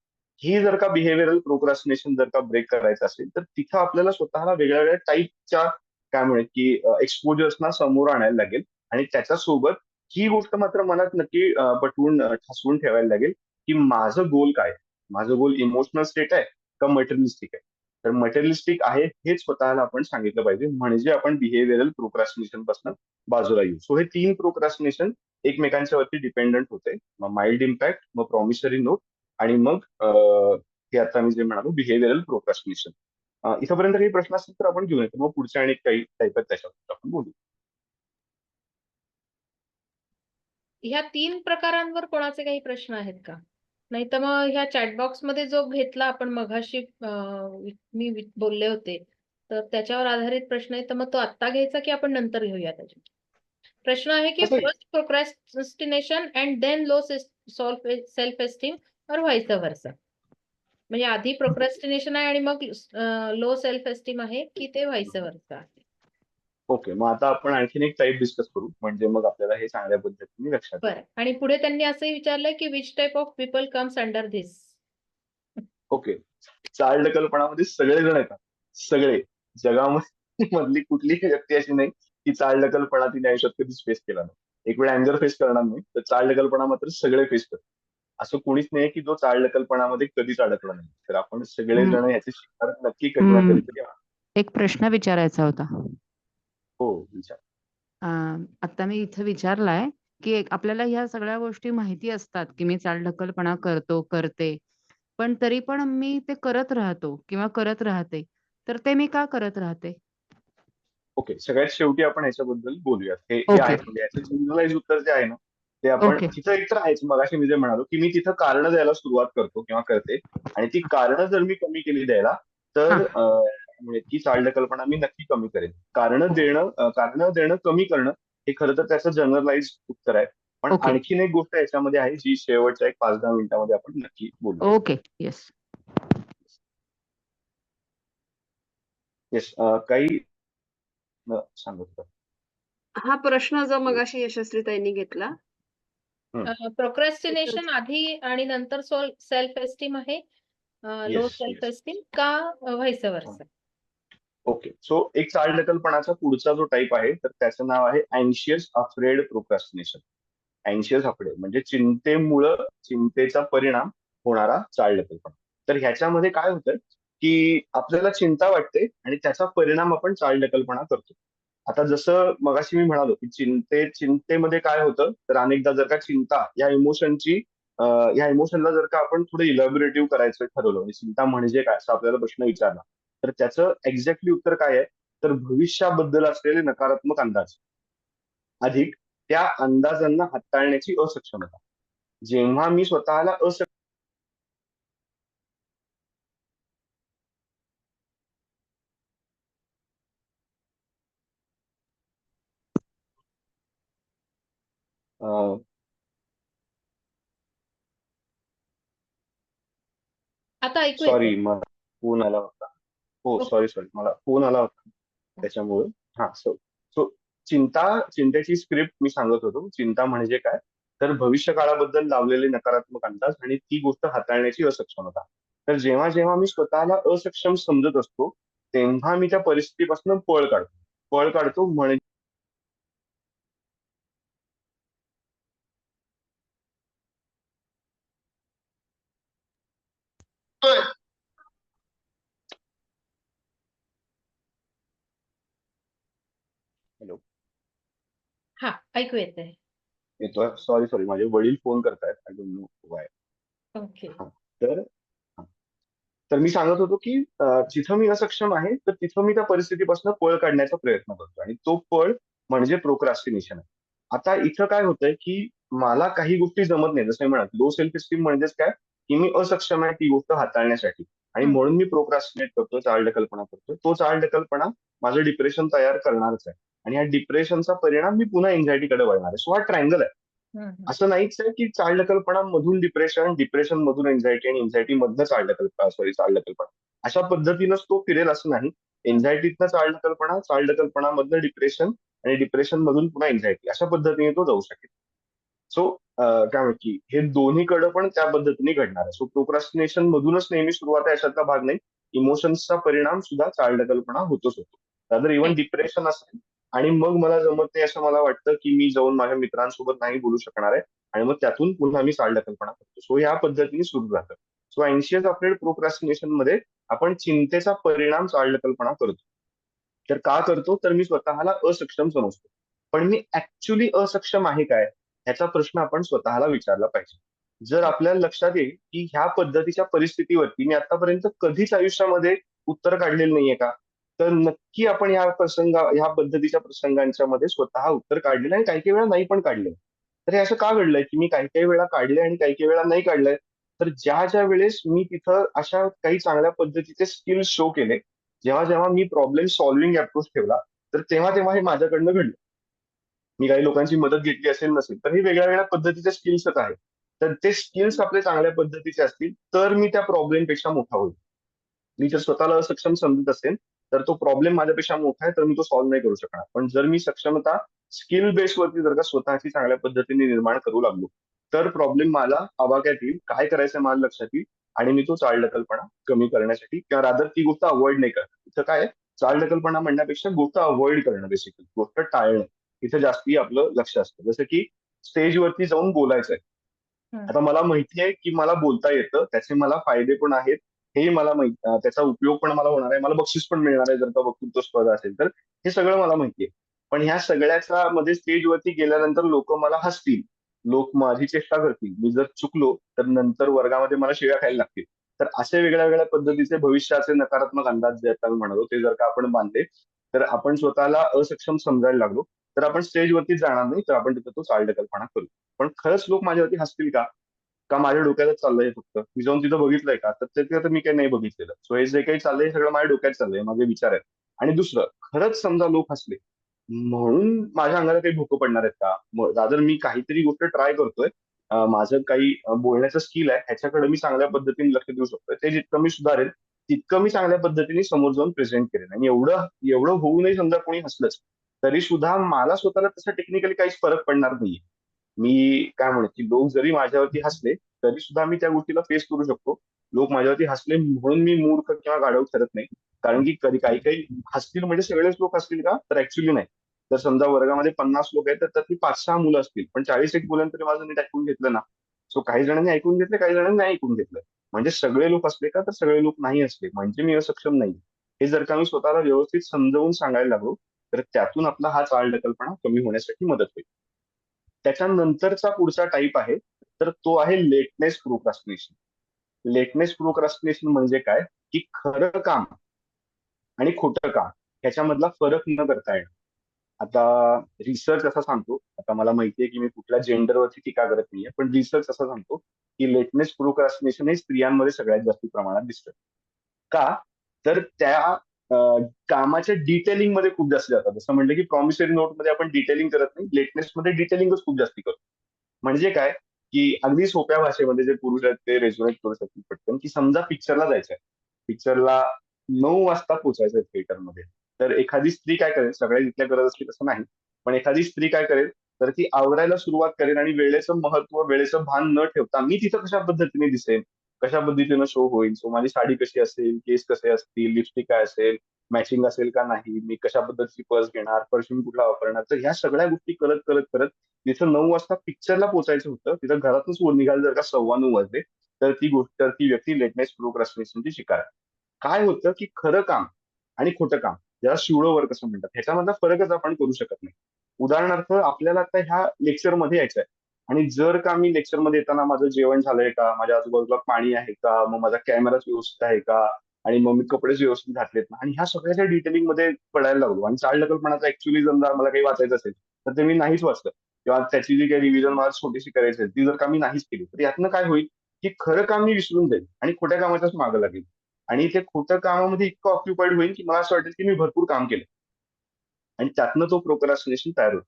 ही जर का बिहेव्हिअरल प्रोक्रॅस्टिनेशन जर का ब्रेक करायचं असेल तर तिथं आपल्याला स्वतःला वेगळ्या वेगळ्या टाईपच्या काय म्हणेल की एक्सपोजर्सना समोर आणायला लागेल. आणि त्याच्यासोबत ही गोष्ट मात्र मनात नक्की पटवून ठसवून ठेवायला लागेल की माझं गोल काय आहे? माझं गोल इमोशनल स्टेट आहे का मटेरियलिस्टिक आहे? तर मटेरियलिस्टिक आहे हे स्वतःला आपण सांगितलं पाहिजे, म्हणजे आपण बिहेव्हिअरल प्रोक्रॅस्टिनेशन पासून बाजूला येऊ. सो हे 3 प्रोक्रॅस्टिनेशन एकमेकांच्या वरती डिपेंडंट होते. मग माइल्ड इम्पॅक्ट, मग प्रॉमिसरी नोट, आणि मग हे आता मी जे म्हणालो बिहेव्हिअरल प्रोक्रॅस्टिनेशन. इथपर्यंत काही प्रश्न असतील तर आपण घेऊन येतो, मग पुढच्या आणि काही टाईप आहेत त्याच्यावर आपण बोलू.
ह्या 3 प्रकारांवर कोणाचे काही प्रश्न आहेत का? नाहीतर मग ह्या चॅट बॉक्स मध्ये जो घेतला आपण मघाशी बोलले होते, तर त्याच्यावर आधारित प्रश्न आहे, तर मग तो आत्ता घ्यायचा की आपण नंतर घेऊया त्याचे? प्रश्न आहे की
कसं आहे?
First procrastination and then low self esteem or vice versa. म्हणजे आधी प्रोक्रॅस्टिनेशन आहे आणि मग लो सेल्फ एस्टीम आहे की ते व्हाईस वर्सा आहे?
ओके, मग आता आपण आणखीन एक टाईप डिस्कस करू, म्हणजे मग आपल्याला हे चांगल्या पद्धतीने लक्षात येईल.
बरं. आणि पुढे त्यांनी असंही विचारलंय की which type of people comes under this?
Okay, चालढकलपणामध्ये सगळेजण येतात, सगळे. जगामध्ये मधली कुठलीही व्यक्ती अशी नाही की चालढकलपणा तिने आयुष्यात कधीच फेस केला नाही. एक वेळ अँगर फेस करणार नाही, तर चालढकलपणा मात्र सगळे फेस करतात. असं कोणीच नाही की जो चालढकलपणामध्ये कधीच अडकला नाही. तर आपण
हम्म,
सगळेजण याची शिकार नक्की कधी ना
हम्म,
कधीतरी आहोत.
एक प्रश्न विचारायचा होता.
हो, विचार.
आता मी इथे विचारलाय की आपल्याला ह्या सगळ्या गोष्टी माहिती असतात की मी चालढकलपणा करते, पण तरी पण मी ते करत राहतो किंवा करत राहते, तर ते मी का करत राहते?
ओके, सगळ्यात शेवटी आपण ह्याच्याबद्दल बोलूयात. हे हे
ओके.
आहेत म्हणजे याचं जनरलाइज उत्तर जे आहे ना, ते आपण
ओके.
तिथं एक तर आहेच, मगाशी मी जे म्हणालो की मी तिथं कारणं द्यायला सुरुवात करतो किंवा करते, आणि ती कारणं जर मी कमी केली द्यायला
हा.
तर म्हणजे ती चालढकलपणा मी नक्की कमी करेन. कारणं देणं कमी करणं हे खरं तर त्याचं जनरलाइज उत्तर आहे. पण
ओके.
आणखीन एक गोष्ट याच्यामध्ये आहे जी शेवटच्या एक 5-10 मिनिटांमध्ये आपण नक्की बोलूया.
ओके. येस.
येस, काही सांगत होता.
हा प्रश्न जो मगाशी यशस्वीताईंनी घेतला
प्रोक्रॅस्टिनेशन आधी आणि नंतर सेल्फ एस्टीम आहे, low
yes,
self
yes.
Esteem का व्हाईस वर्सा?
ओके, सो एक चालढकलपणाचा पुढचा जो टाईप आहे तर त्याचं नाव आहे अँशियस अफ्रेड प्रोक्रॅस्टिनेशन. अँशियस अफ्रेड म्हणजे चिंतेमुळं, चिंतेचा परिणाम होणारा चालढकलपणा. तर ह्याच्यामध्ये काय होतं की आपल्याला चिंता वाटते आणि त्याचा परिणाम आपण चालढकलपणा करतो. आता जसं मगाशी मी म्हणालो की चिंतेमध्ये काय होतं, तर अनेकदा जर का चिंता या इमोशनला जर का आपण थोडं इलॅबोरेटिव्ह करायचं ठरवलं, म्हणजे चिंता म्हणजे काय असं आपल्याला प्रश्न विचारला, तर त्याचं एक्झॅक्टली उत्तर काय आहे, तर भविष्याबद्दल असलेले नकारात्मक अंदाज अधिक त्या अंदाजांना हाताळण्याची असक्षमता. जेव्हा मी स्वतःला
आता ऐकू येतंय?
सॉरी, मला फोन आला होता. हो,
ओके.
सॉरी, मला फोन आला होता त्याच्यामुळे. हा, सो सो चिंतेची स्क्रिप्ट मी सांगत होतो. चिंता म्हणजे काय, तर भविष्यकाळाबद्दल लावलेले नकारात्मक अंदाज आणि ती गोष्ट हाताळण्याची असक्षमता. तर जेव्हा जेव्हा मी स्वतःला असक्षम समजत असतो, तेव्हा मी त्या परिस्थितीपासून पळ काढतो म्हणजे हॅलो,
हा, ऐकू येतंय.
येतोय. सॉरी, माझे वडील फोन करतायत. I don't know Y.
Okay.
हा, तर तर मी सांगत होतो की जिथं मी असक्षम आहे, तर तिथं मी त्या परिस्थितीपासून पळ काढण्याचा प्रयत्न करतो आणि तो पळ म्हणजे प्रोक्रॅस्टिनेशन आहे. आता इथं काय होतंय की मला काही गोष्टी जमत नाही. जसं मी म्हणत, लो सेल्फ इस्टीम म्हणजेच काय, की मी असक्षम आहे ती गोष्ट हाताळण्यासाठी, आणि
हम्म.
म्हणून मी प्रोक्रॅस्टिनेट करतो, चालढकलपणा करतो. तो चालढकलपणा माझं डिप्रेशन तयार करणारच आहे, आणि या डिप्रेशनचा परिणाम मी पुन्हा एन्झायटीकडे वळणार आहे. सो हा ट्रायंगल आहे.
हम्म.
असं नाहीच आहे की चालढकलपणामधून डिप्रेशन, डिप्रेशन मधून एन्झायटी आणि एन्झायटी मधनं चालढकलपणा, अशा पद्धतीनंच तो फिरेल असं नाही. एन्झायटीतनं चालढकलपणा, चालढकलपणामधनं डिप्रेशन, आणि डिप्रेशन मधून पुन्हा एन्झायटी, अशा पद्धतीने तो जाऊ शकेल. सो काय म्हणतो की हे दोन्हीकडे पण त्या पद्धतीने घडणार आहे. सो प्रोक्रॅस्टिनेशन मधूनच नेहमी सुरुवात आहे अशातला भाग नाही. इमोशन्सचा परिणाम सुद्धा चालढकलपणा होतोच होतो. जर इव्हन
Right.
डिप्रेशन असेल आणि मग मला जमत नाही असं मला वाटतं की मी जाऊन माझ्या मित्रांसोबत नाही बोलू शकणार आहे, आणि मग त्यातून पुन्हा मी चालढकलपणा करतो. सो ह्या पद्धतीने सुरू राहतं. सो अँशियस अफ्रेड प्रोक्रॅस्टिनेशन मध्ये आपण चिंतेचा परिणाम चालढकलपणा करतो. तर का करतो, तर मी स्वतःला असक्षम समजतो. पण मी ऍक्च्युली असक्षम आहे काय, ह्याचा प्रश्न आपण स्वतःला विचारला पाहिजे. जर आपल्याला लक्षात येईल की ह्या पद्धतीच्या परिस्थितीवरती मी आतापर्यंत कधीच आयुष्यामध्ये उत्तर काढलेलं नाहीये का, तर नक्की आपण ह्या पद्धतीच्या प्रसंगांच्या मध्ये स्वतः उत्तर काढलेलं, आणि काही काही वेळा नाही पण काढलंय. तर हे असं का घडलंय की मी काही काही वेळा काढलंय आणि काही काही वेळा नाही काढलंय, तर ज्या ज्या वेळेस मी तिथं अशा काही चांगल्या पद्धतीचे स्किल्स शो केले, जेव्हा जेव्हा मी प्रॉब्लेम सॉल्व्हिंग अप्रोच ठेवला, तर तेव्हा तेव्हा हे माझ्याकडनं घडलं. मी काही लोकांची मदत घेतली असेल नसेल, तर हे वेगळ्या वेगळ्या पद्धतीचे स्किल्सच आहेत. तर ते स्किल्स आपले चांगल्या पद्धतीचे असतील, तर मी त्या प्रॉब्लेमपेक्षा मोठा होईल. मी जर स्वतःला असक्षम समजत असेल, तर तो प्रॉब्लेम माझ्यापेक्षा मोठा आहे, तर मी तो सॉल्व्ह नाही करू शकणार. पण जर मी सक्षमता स्किल बेसवरती जर का स्वतःची चांगल्या पद्धतीने निर्माण करू लागलो, तर प्रॉब्लेम मला आवाक्यात येईल, काय करायचं मला लक्षात येईल, आणि मी तो चालढकलपणा कमी करण्यासाठी किंवा रादर ती गोष्ट अवॉइड नाही करणार. इथं काय आहे, चालढकलपणा म्हणण्यापेक्षा गोष्ट अवॉइड करणं, बेसिकली गोष्ट टाळणं, इथं जास्ती आपलं लक्ष असतं. जसं की स्टेजवरती जाऊन बोलायचंय.
हम्म.
आता मला माहिती आहे की मला बोलता येतं, त्याचे मला फायदे पण आहेत, हे मला त्याचा उपयोग पण मला होणार आहे, मला बक्षीस पण मिळणार आहे जर का वक्तृत्व स्पर्धा असेल तर, हे सगळं मला माहितीये. पण ह्या सगळ्याच्या मध्ये स्टेजवरती गेल्यानंतर लोक मला हसतील, लोक माझी चेष्टा करतील, मी जर चुकलो तर नंतर वर्गामध्ये मला शिव्या खायला लागतील. तर असे वेगळ्या वेगळ्या पद्धतीचे भविष्याचे नकारात्मक अंदाज जे आता मी म्हणालो, ते जर का आपण बांधले, तर आपण स्वतःला असक्षम समजायला लागलो, तर आपण स्टेजवरती जाणार नाही, तर आपण तिथं तो चालढकलपणा करू. पण खरंच लोक माझ्यावरती हसतील का, का माझ्या डोक्यातच चाललंय फक्त, मी जाऊन तिथं बघितलंय का, तर ते मी काही नाही बघितलेलं. सो हे जे काही चाललंय हे सगळं माझ्या डोक्यात चाललंय, माझे विचार आहेत. आणि दुसरं, खरंच समजा लोक हसले म्हणून माझ्या अंगाला काही भोकं पडणार आहेत का, रादर मी काहीतरी गोष्ट ट्राय करतोय, माझं काही बोलण्याचं स्किल आहे, ह्याच्याकडे मी चांगल्या पद्धतीने लक्ष देऊ शकतोय, ते जितकं मी सुधारेल तितकं मी चांगल्या पद्धतीने समोर जाऊन प्रेझेंट करेन. आणि एवढं एवढं होऊ नये, समजा कोणी हसलंच तरी सुद्धा मला स्वतःला तसं टेक्निकली काहीच फरक पडणार नाहीये. मी काय म्हणतो की लोक जरी माझ्यावरती हसले तरी सुद्धा मी त्या गोष्टीला फेस करू शकतो. लोक माझ्यावरती हसले म्हणून मी मूर्ख किंवा गाढव ठरत नाही. कारण की कधी काही काही हसतील म्हणजे सगळेच लोक हसतील का, तर ऍक्च्युली नाही. तर समजा वर्गामध्ये 50 लोक आहेत, तर त्यातली 5-6 मुलं असतील, पण 40 मुलांनी तरी माझं नीट ऐकून घेतलं ना. सो काही जणांनी ऐकून घेतलं, काही जणांनी नाही ऐकून घेतलं. म्हणजे सगळे लोक असले का, तर सगळे लोक नाही असले म्हणजे मी असक्षम नाही. हे जर का मी स्वतःला व्यवस्थित समजावून सांगायला लागलो, तर त्यातून आपला हा चालढकलपणा कमी होण्यासाठी मदत होईल. त्याच्यानंतरचा पुढचा टाईप आहे, तर तो आहे लेटनेस प्रोक्रॅस्टिनेशन. लेटनेस प्रोक्रॅस्टिनेशन म्हणजे काय, की खरं काम आणि खोटं काम ह्याच्यामधला फरक न करता येणं. आता रिसर्च असा सांगतो, आता मला माहितीये की मी कुठल्या जेंडरवरती टीका करत नाहीये, पण रिसर्च असं सांगतो की लेटनेस प्रोक्रॅस्टिनेशन हे स्त्रियांमध्ये सगळ्यात जास्त प्रमाणात दिसतं. का? तर त्या कामाच्या डिटेलिंग मध्ये खूप जास्त जातात. जसं म्हणलं की प्रॉमिसरी नोट मध्ये आपण डिटेलिंग करत नाही, लेटनेस मध्ये डिटेलिंगच खूप जास्त करतो. म्हणजे काय, की अगदी सोप्या भाषेमध्ये जे पुरुष आहेत ते रेझोनेट करू शकतील पटकन, की समजा पिक्चरला जायचंय, पिक्चरला 9 वाजता पोहोचायचंय थिएटरमध्ये. तर एखादी स्त्री काय करेल, सगळ्या इथल्या करत असली तसं नाही, पण एखादी स्त्री काय करेल, तर ती आवरायला सुरुवात करेल आणि वेळेचं महत्व, वेळेचं भान न ठेवता मी तिथं कशा पद्धतीने दिसेल, कशा पद्धतीनं शो होईल, सो माझी साडी कशी असेल, केस कसे असतील, लिपस्टिक काय असेल, मॅचिंग असेल का नाही, मी कशा पद्धतीची पर्स घेणार, परफ्यूम कुठला वापरणार, तर ह्या सगळ्या गोष्टी करत करत करत तिथं 9 वाजता पिक्चरला पोहोचायचं होतं, तिथं घरातूनच निघाल जर का 9:15 वाजले, तर ती गोष्ट, तर ती व्यक्ती लेटनेस प्रोक्रॅस्टिनेशनची शिकार आहे. काय होतं की खरं काम आणि खोटं काम, ज्याला शिवडो वर्क असं म्हणतात, ह्याच्यामधला फरकच आपण करू शकत नाही. उदाहरणार्थ आपल्याला आता ह्या लेक्चरमध्ये यायचंय, आणि जर का मी लेक्चरमध्ये येताना माझं जेवण झालंय का, माझ्या आजूबाजूला पाणी आहे का, मग माझा कॅमेराच व्यवस्थित आहे का, आणि मग मी कपडेच व्यवस्थित घातलेत ना, आणि ह्या सगळ्याच्या डिटेलिंग मध्ये पडायला लागलो, आणि चालढकलपणाचा ऍक्च्युअली जर मला काही वाचायचं असेल तर ते मी नाहीच वाचलं, किंवा त्याची जी काही रिव्हिजन मला छोटीशी करायची आहे ती जर का मी नाहीच केली, तर यातनं काय होईल की खरं काम मी विसरून जाईल आणि खोट्या कामाच्याच मागं लागेल, आणि ते खोटं कामामध्ये इतकं ऑक्युपाईड होईल की मला असं वाटेल की मी भरपूर काम केलं, आणि त्यातनं तो प्रोक्रॅस्टिनेशन तयार होतो.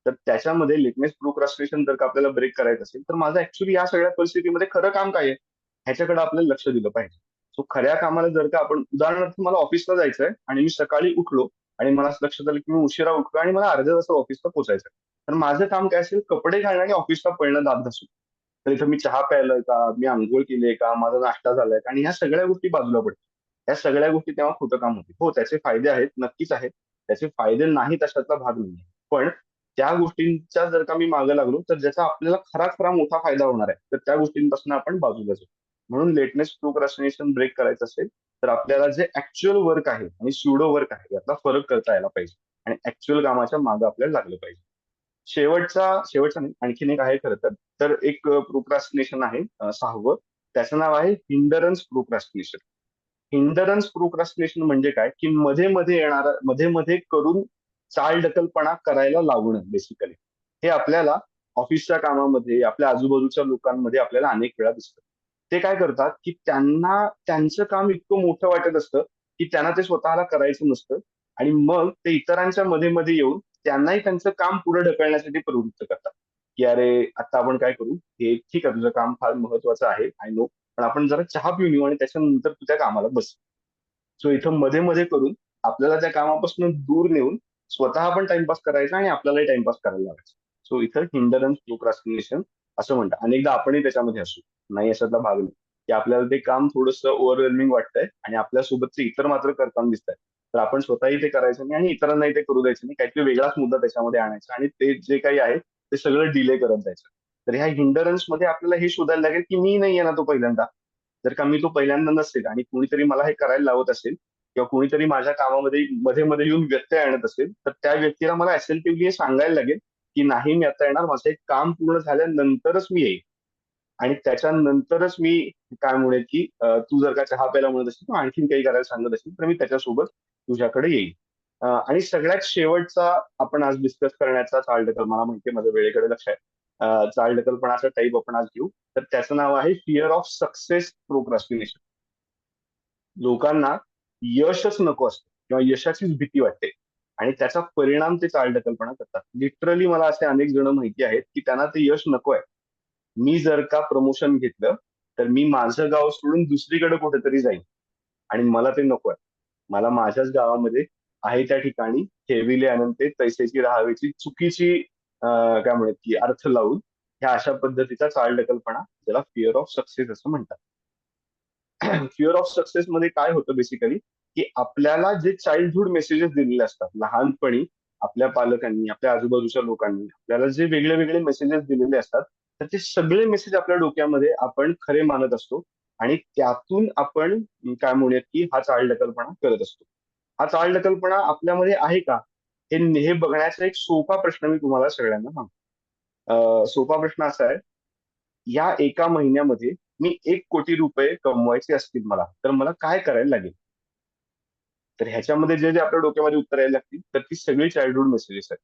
तर त्याच्यामध्ये लिटनेस प्रोक्रॅस्टिनेशन जर का आपल्याला ब्रेक करायचं असेल, तर माझं ऍक्च्युली या सगळ्या परिस्थितीमध्ये खरं काम काय आहे, ह्याच्याकडे आपल्याला लक्ष दिलं पाहिजे. सो खऱ्या कामाला जर का आपण, उदाहरणार्थ मला ऑफिसला जायचंय आणि मी सकाळी उठलो आणि मला असं लक्षात आलं की मी उशिरा उठलो आणि मला अर्ध्या तासात ऑफिसला पोहोचायचं, तर माझं काम काय असेल, कपडे घालणं आणि ऑफिसला पळणं, दात घासून. तर इथं मी चहा प्यायलाय का, मी आंघोळ केलीय का, माझा नाश्ता झालाय का, आणि ह्या सगळ्या गोष्टी बाजूला पडतात. या सगळ्या गोष्टी तेव्हा खोटं काम होते. हो, त्याचे फायदे आहेत, नक्कीच आहेत. त्याचे फायदे नाहीत अशातला भाग नाही. पण त्या गोष्टींच्या जर का मी मागे लागलो, तर ज्याचा आपल्याला खराच खरा मोठा फायदा होणार आहे, तर त्या गोष्टींपासून आपण बाजूला जाऊ. म्हणून लेटनेस प्रोक्रॅस्टिनेशन ब्रेक करायचं असेल, तर आपल्याला जे ऍक्च्युअल वर्क आहे आणि स्युडो वर्क आहे यातला फरक करता यायला पाहिजे, आणि ऍक्च्युअल कामाच्या मागे आपल्याला लागलं पाहिजे. शेवटचा नाही, आणखीन एक आहे खरं तर. तर एक प्रोक्रॅस्टिनेशन आहे, 6वं. त्याचं नाव आहे हिंडरन्स प्रोक्रॅस्टिनेशन. हिंडरन्स प्रोक्रॅस्टिनेशन म्हणजे काय, की मध्ये मध्ये येणारा, मध्ये मध्ये करून चालढकलपणा करायला लावणं बेसिकली. हे आपल्याला ऑफिसच्या कामामध्ये, आपल्या आजूबाजूच्या लोकांमध्ये आपल्याला अनेक वेळा दिसतं. ते काय करतात, की त्यांना त्यांचं काम इतकं मोठं वाटत असतं की त्यांना ते स्वतःला करायचं नसतं, आणि मग ते इतरांच्या मध्ये मध्ये येऊन त्यांनाही त्यांचं काम पुढे ढकलण्यासाठी प्रवृत्त करतात, की अरे आता आपण काय करू, हे ठीक आहे, तुझं काम फार महत्वाचं आहे, आय नो, पण आपण जरा चहा पिऊन येऊ आणि त्याच्यानंतर तू त्या कामाला बस. सो इथं मध्ये मध्ये करून आपल्याला त्या कामापासून दूर नेऊन स्वतः पण टाइमपास करायचा आणि आपल्यालाही टाइमपास करायला लावायचा. सो इथं हिंडरन्स प्रोक्रास्टिनेशन असं म्हणतात. अनेकदा आपणही त्याच्यामध्ये असू, नाही अशातला भाग नाही, की आपल्याला ते काम थोडंसं ओव्हरवेल्मिंग वाटतंय आणि आपल्यासोबतचे इतर मात्र करताना दिसत आहेत, तर आपण स्वतःही ते करायचं नाही आणि इतरांनाही ते करू द्यायचं नाही, काहीतरी वेगळाच मुद्दा त्याच्यामध्ये आणायचा आणि ते जे काही आहे ते सगळं डिले करत जायचं. तर ह्या हिंडरन्स मध्ये आपल्याला हे शोधायला लागेल की मी नाही आहे ना तो पहिल्यांदा. जर का मी तो पहिल्यांदा नसेल आणि कोणीतरी मला हे करायला लावत असेल, किंवा कोणीतरी माझ्या कामामध्ये मध्ये मध्ये येऊन व्यत्यय आणत असेल, तर त्या व्यक्तीला मला असर्टिव्हली हे सांगायला लागेल की नाही, मी आता येणार, माझं एक काम पूर्ण झाल्यानंतरच मी येईल, आणि त्याच्यानंतरच मी काय म्हणेल की तू जर का चहा प्यायला म्हणत असेल किंवा आणखीन काही करायला सांगत असेल तर मी त्याच्यासोबत तुझ्याकडे येईल. आणि सगळ्यात शेवटचा आपण आज डिस्कस करण्याचा चालढकल, मला माहितीये माझ्या वेळेकडे लक्ष आहे, चालढकलपणाचा टाईप आपण आज घेऊ. तर त्याचं नाव आहे फिअर ऑफ सक्सेस प्रोक्रॅस्टिनेशन. लोकांना यशच नको असतं किंवा यशाचीच भीती वाटते, आणि त्याचा परिणाम ते चालढकलपणा करतात. लिटरली मला असे अनेक जण माहिती आहेत की त्यांना ते यश नको आहे. मी जर का प्रमोशन घेतलं तर मी माझं गाव सोडून दुसरीकडे कुठेतरी जाईन, आणि मला ते नको आहे. मला माझ्याच गावामध्ये आहे त्या ठिकाणी ठेविले अनंते तैसेची राहावेची चुकीची काय म्हणत की अर्थ लावून, ह्या अशा पद्धतीचा चालढकलपणा, ज्याला फिअर ऑफ सक्सेस असं म्हणतात. फिअर ऑफ सक्सेस मध्ये काय होतं बेसिकली, की आपल्याला जे चाइल्डहुड मेसेजेस दिलेले असतात लहानपणी, आपल्या पालकांनी, आपल्या आजूबाजूच्या लोकांनी आपल्याला जे वेगळे वेगळे मेसेजेस दिलेले असतात, तर ते सगळे मेसेज आपल्या डोक्यामध्ये आपण खरे मानत असतो, आणि त्यातून आपण काय म्हणूयात की हा चालढकलपणा करत असतो. हा चालढकलपणा आपल्यामध्ये आहे का, हे बघण्याचा एक सोपा प्रश्न मी तुम्हाला सगळ्यांना सांगतो. सोपा प्रश्न असा आहे, या एका महिन्यामध्ये मी 1 कोटी रुपये कमवायचे असतील मला, तर मला काय करायला लागेल? तर ह्याच्यामध्ये जे जे आपल्या डोक्यामध्ये उत्तर यायला लागतील तर ती सगळी चाइल्डहुड मेसेजेस आहेत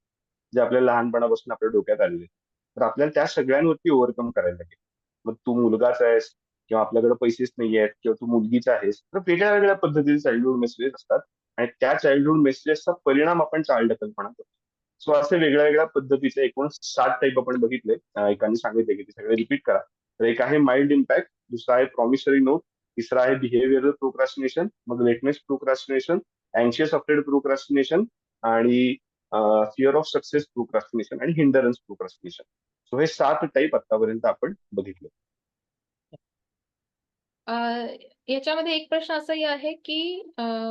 जे आपल्या लहानपणापासून आपल्या डोक्यात आलेले आहेत. तर आपल्याला त्या सगळ्यांवरती ओव्हरकम करायला लागेल. मग तू मुलगाच आहेस किंवा आपल्याकडे पैसेच नाही आहेत किंवा तू मुलगीच आहेस, तर वेगळ्या वेगळ्या पद्धतीचे चाइल्डहुड मेसेजेस असतात आणि त्या चाइल्डहुड मेसेजेसचा परिणाम आपण चालढकलपणा करतो. सो असे वेगळ्या वेगळ्या पद्धतीचे एकूण 7 टाईप आपण बघितले. एकाने सांगितले की ते सगळे रिपीट करा. तर एक आहे माइल्ड इम्पॅक्ट, दुसरा आहे प्रॉमिसरी नोट, तिसरा आहे बिहेवियरल प्रोक्रॅस्टिनेशन, मग लेटनेस प्रोक्रॅस्टिनेशन, अँशियस अफ्रेड प्रोक्रॅस्टिनेशन आणि फिअर ऑफ सक्सेस प्रोक्रॅस्टिनेशन आणि हिंडरन्स प्रोक्रॅस्टिनेशन. सो हे 7 टाईप आतापर्यंत आपण बघितले.
अ, याच्यामध्ये एक प्रश्न असाही आहे की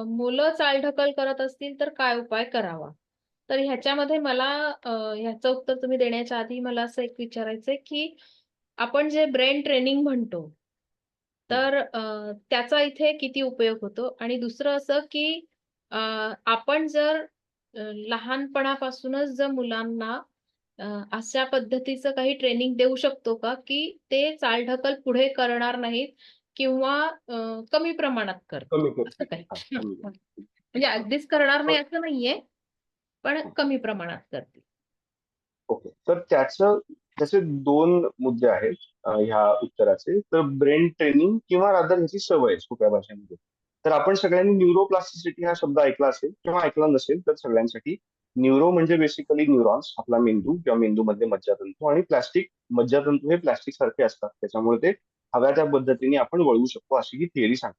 मुलं चालढकल करत असतील तर काय उपाय करावा? तर ह्याच्यामध्ये मला ह्याचं उत्तर तुम्ही देण्याच्या आधी मला असं एक विचारायचंय की आपण जे ब्रेन ट्रेनिंग म्हणतो, तर त्याचा इथे किती उपयोग होतो? आणि दुसरं असं की आपण जर लहानपणापासूनच जर मुलांना अशा पद्धतीचं काही ट्रेनिंग देऊ शकतो का, की ते चालढकल पुढे करणार नाहीत किंवा कमी प्रमाणात करतील
कमी
असं
करतील.
काही?
हा,
हं,
कमी
हं.
करतील.
म्हणजे अगदीच करणार
हा,
नाही असं नाहीये, पण कमी प्रमाणात करतील.
ओके. तर त्याचे 2 मुद्दे आहेत ह्या उत्तराचे. तर ब्रेन ट्रेनिंग किंवा रादर ह्याची सवय सोप्या भाषेमध्ये. तर आपण सगळ्यांनी न्यूरोप्लास्टिसिटी हा शब्द ऐकला असेल किंवा ऐकला नसेल तर सगळ्यांसाठी न्यूरो म्हणजे बेसिकली न्यूरॉन्स, आपला मेंदू किंवा मेंदूमधले मज्जातंतू आणि प्लास्टिक मज्जातंतू हे प्लास्टिक सारखे असतात. त्याच्यामुळे ते हव्या त्या पद्धतीने आपण वळवू शकतो अशी ही थिअरी सांगते.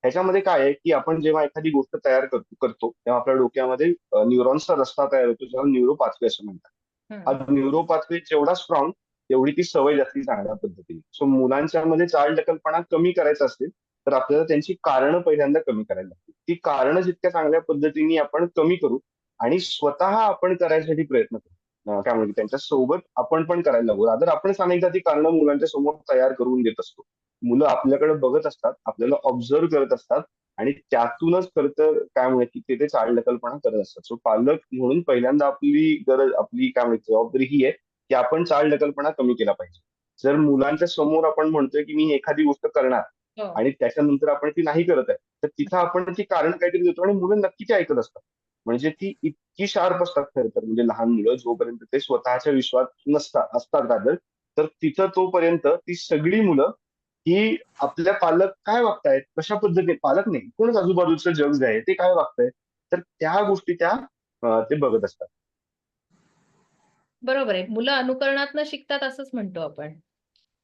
ह्याच्यामध्ये काय आहे की आपण जेव्हा एखादी गोष्ट तयार करतो तेव्हा आपल्या डोक्यामध्ये न्यूरॉन्सचा रस्ता तयार होतो ज्याला न्यूरो पाथवे असं म्हणतात.
हं.
हा न्यूरो पाथवे जेवढा स्ट्रॉंग तेवढी ती सवय जास्ती चांगल्या पद्धतीने. सो मुलांच्या मध्ये चालढकलपणा कमी करायचा असेल तर आपल्याला त्यांची कारणं पहिल्यांदा कमी करायला लागतील. ती कारणं जितक्या चांगल्या पद्धतीने आपण कमी करू आणि स्वतः आपण करायसाठी प्रयत्न करू. काय म्हणतो त्यांच्या सोबत आपण पण करायला लागू. रादर आपणच अनेकदा ती कारणं मुलांच्या समोर तयार करून देत असतो. मुलं आपल्याकडे बघत असतात, आपल्याला ऑब्झर्व्ह करत असतात आणि त्यातूनच खरं तर काय म्हणते की ते चालढकलपणा करत असतात. सो पालक म्हणून पहिल्यांदा आपली काय म्हणते जबाबदारी ही आहे की आपण चालढकलपणा कमी केला पाहिजे. जर मुलांच्या समोर आपण म्हणतोय की मी एखादी गोष्ट करणार
हो.
आणि त्याच्यानंतर आपण ती नाही करत आहे, तर तिथं आपण ती कारण काहीतरी देतो आणि मुलं नक्की ते ऐकत असतात. म्हणजे ती इतकी शार्प असतात खरं तर म्हणजे लहान मुलं जोपर्यंत ते स्वतःच्या विश्वात असतात रादर, तर तिथं तोपर्यंत ती सगळी मुलं ही आपल्या पालक काय वागतायत, कशा पद्धतीने पालक नाही, कोणच आजूबाजूचं जग जे आहे ते काय वागतंय, तर त्या गोष्टी ते बघत असतात.
बरोबर आहे. मुलं अनुकरणातनं शिकतात असंच म्हणतो आपण.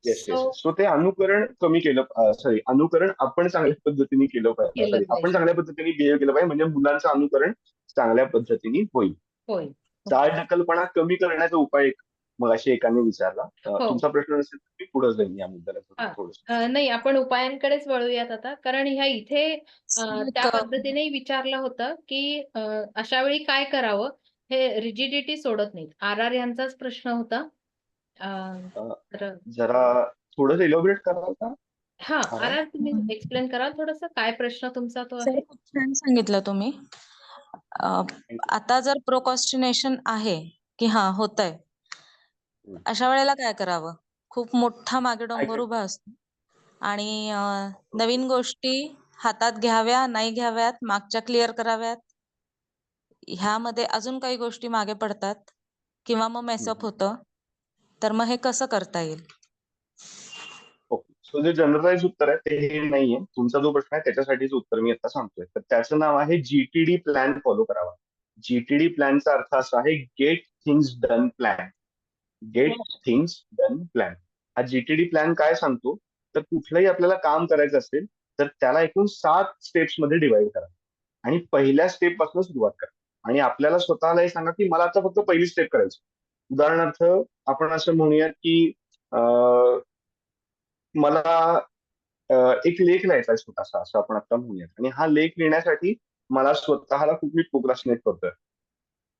Yes, yes.
सो
सो ते अनुकरण कमी केलं सॉरी अनुकरण आपण चांगल्या पद्धतीने केलं पाहिजे.
केलं
सॉरी आपण
पाहिजे.
चांगल्या पद्धतीने बिहेव केलं पाहिजे म्हणजे मुलांचं अनुकरण चांगल्या पद्धतीने होईल.
होय.
चालढकलपणा कमी करण्याचा उपाय मगाशी एकाने विचारला.
हो.
तुमचा प्रश्न नसेल तर मी पुढे जाईन या मुद्द्याला
हां.
थोडंसं.
नाही आपण उपायांकडेच वळूयात आता. कारण ह्या इथे त्या पद्धतीने विचारलं होतं, की अशा वेळी काय करावं? हे रिजिडिटी सोडत नाहीत. आर-आर यांचाच प्रश्न होता. अ,
अ,
तर
जरा थोडंसं इलॉबरेट कराल का?
हां,
आराम.
आर-आर तुम्ही एक्सप्लेन कराल थोडंसं काय प्रश्न तुमचा तो
सर
आहे?
खूप छान सांगितलं तुम्ही. अ,
Thank you.
आता जर प्रोक्रॅस्टिनेशन आहे, की हां, होतंय.
हम्म.
अशा वेळेला काय करावं? खूप मोठा मागे
काय
डोंगर
काय
उभा असतो आणि नवीन गोष्टी हातात घ्याव्या, नाही घ्याव्यात, मागच्या क्लिअर कराव्यात. ह्यामध्ये अजून काही गोष्टी मागे पडतात किंवा मग मेसअप होतं. तर मग हे कसं करता येईल?
ओके. सो जे जनरलाइज उत्तर आहे ते हे नाहीये. तुमचा जो प्रश्न आहे त्याच्यासाठीच उत्तर मी आता सांगतोय. तर त्याचं नाव आहे जीटीडी प्लॅन फॉलो करावा. जीटीडी प्लॅनचा अर्थ असा आहे get things done plan. Get things done plan. हा जीटीडी प्लॅन काय सांगतो तर कुठलंही आपल्याला काम करायचं असेल तर त्याला एकूण 7 स्टेप्स मध्ये डिवाइड करा आणि पहिल्या स्टेप पासून सुरुवात करा आणि आपल्याला स्वतःला हे सांगा की मला आता फक्त पहिली स्टेप करायची. उदाहरणार्थ आपण असं म्हणूयात की मला एक लेख लिहायचा आहे छोटासा असं आपण आता म्हणूयात आणि हा लेख लिहिण्यासाठी मला स्वतःला खूप मी प्रोक्रॅस्टिनेट करतोय.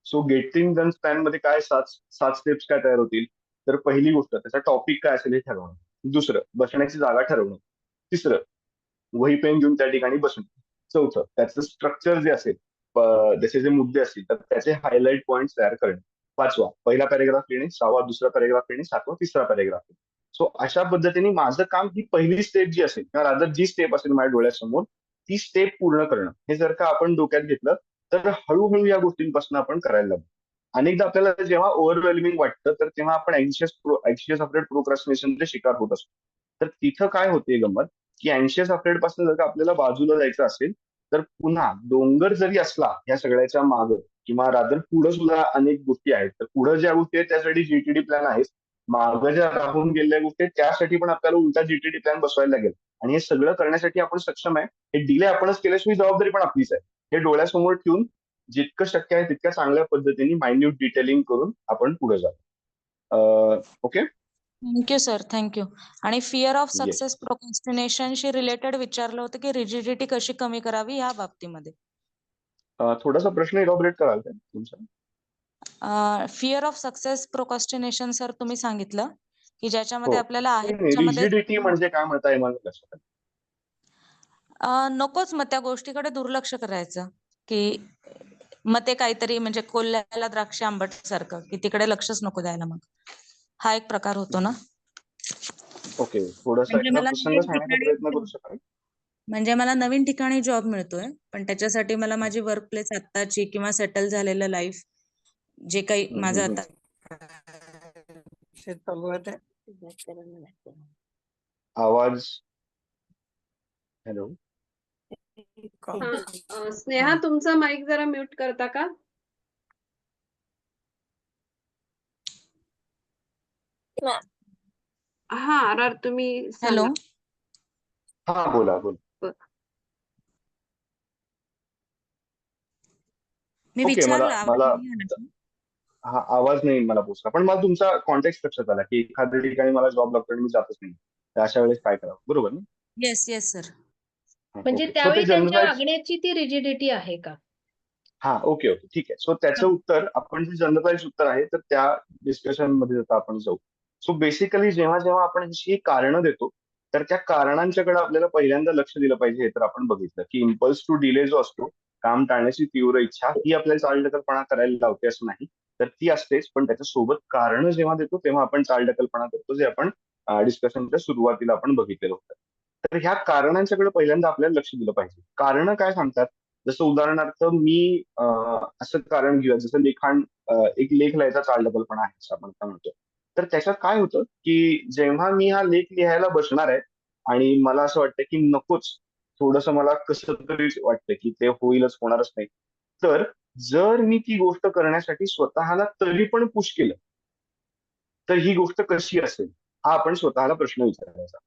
सो गेटिंग डन प्लॅन मध्ये काय 7 स्टेप्स काय तयार होतील तर पहिली गोष्ट त्याचा टॉपिक काय असेल हे ठरवणं. दुसरं बसण्याची जागा ठरवणं. तिसरं वही पेन घेऊन त्या ठिकाणी बसणं. चौथं त्याचं स्ट्रक्चर जे असेल त्याचे जे मुद्दे असतील तर त्याचे हायलाइट पॉईंट तयार करणे. पाचवा पहिला पॅरेग्राफ लिहिणे. सहावा दुसरा पॅरेग्राफ लिहिणे. सातवा तिसरा पॅरेग्राफ लिहिणे. सो अशा पद्धतीने माझं काम ही पहिली स्टेप जी असेल किंवा रादर जी स्टेप असेल माझ्या डोळ्यासमोर ती स्टेप पूर्ण करणं, हे जर का आपण डोक्यात घेतलं तर हळूहळू या गोष्टींपासून आपण करायला लागतो. अनेकदा आपल्याला जेव्हा ओव्हरवेल्मिंग वाटतं तर तेव्हा आपण अँशियस अफ्रेड प्रोक्रॅस्टिनेशनचे शिकार होत असतो. तर तिथं काय होते गंमत, की अँशियस अफ्रेड पासून जर का आपल्याला बाजूला जायचं असेल तर पुन्हा डोंगर जरी असला या सगळ्याच्या मागं किंवा रादर पुढे सुद्धा अनेक गोष्टी आहेत. तर पुढे ज्या गोष्टी आहेत त्यासाठी जीटीडी प्लॅन आहे. मागं ज्या राहून गेलेल्या गोष्टी आहेत त्यासाठी पण आपल्याला उलटा जीटीडी प्लॅन बसवायला लागेल. आणि हे सगळं करण्यासाठी आपण सक्षम आहे. हे डिले आपणच केल्याशिवाय जबाबदारी पण आपलीच आहे. हे डोळ्यासमोर ठेवून जितकं शक्य आहे तितक्या चांगल्या पद्धतीने मायन्यूट डिटेलिंग करून आपण पुढे जाऊ. ओके.
Thank you sir, thank you. आणि फिअर ऑफ
येस.
सक्सेस प्रोक्रॅस्टिनेशनशी रिलेटेड विचारलं होतं की रिजिडिटी कशी कमी करावी या बाबतीमध्ये.
थोडासा प्रश्न इलॉबरेट कराल का तुमचा?
Fear of success procrastination sir तुम्ही सांगितलं की ज्याच्यामध्ये आपल्याला आहे त्याच्यामध्ये
रिजिडिटी म्हणजे काय म्हणताय मला लक्षात आलं.
नकोच मग त्या गोष्टीकडे दुर्लक्ष करायचं की मग ते काहीतरी म्हणजे कोल्ह्याला द्राक्ष आंबट सारखं की तिकडे लक्षच नको द्यायला. मग हा एक प्रकार होतो ना.
ओके, थोडासा
म्हणजे
एखादा
मला
प्रसंग
नवीन
सांगण्याचा प्रयत्न करू शकाल?
म्हणजे मला नवीन ठिकाणी जॉब मिळतोय, पण त्याच्यासाठी मला माझी वर्क प्लेस आत्ताची किंवा सेटल झालेलं लाईफ जे काही माझं आता
आवाज. हॅलो.
स्नेहा तुमचा माईक जरा म्यूट करता का? हा आर तुम्ही
हॅलो.
सांगा.
हा बोला बोला.
मी
ओके, मला
विचारलं आवाज
मला
नाही आला.
हा आवाज नाही मला पोचला, पण मला तुमचा कॉन्टेक्स्ट लक्षात आला की एखाद्या ठिकाणी मला जॉब लागतो आणि मी जातच नाही, तर अशा वेळेस काय करावं, बरोबर ना?
Yes yes sir.
म्हणजे
ओके, सो ते
त्यावेळी त्यांच्या
जनरलाइज.
वागण्याची ती रिजिडिटी आहे का?
हा ओके ओके ठीक आहे. सो त्याचं उत्तर आपण जे जनरलाइज उत्तर आहे तर त्या डिस्कशन मध्ये आता आपण जाऊ. सो बेसिकली जेव्हा जेव्हा आपण ही कारणं देतो तर त्या कारणांच्याकडे आपल्याला पहिल्यांदा लक्ष दिलं पाहिजे. हे तर आपण बघितलं की इम्पल्स टू डिले जो असतो, काम टाळण्याची तीव्र इच्छा, ही आपल्याला चालढकलपणा करायला लावते असं नाही, तर ती असतेच. पण त्याच्यासोबत कारणं जेव्हा देतो तेव्हा आपण चालढकलपणा करतो, जे आपण डिस्कशनच्या सुरुवातीला आपण बघितलेलं होतं. तर ह्या कारणांच्याकडे पहिल्यांदा आपल्याला लक्ष दिलं पाहिजे. कारणं काय सांगतात? जसं उदाहरणार्थ मी असं कारण घेऊया, जसं एक लेख लिहायचा चालढकलपणा आहे असं आपण आता म्हणतो. तर त्याच्यात काय होतं की जेव्हा मी हा लेख लिहायला बसणार आहे आणि मला असं वाटतं की नकोच, थोडंसं मला कसं तरी वाटतं की ते होणारच नाही, तर जर मी ती गोष्ट करण्यासाठी स्वतःला तरी पण पुश केलं तर ही गोष्ट कशी असेल, हा आपण स्वतःला प्रश्न विचारायचा.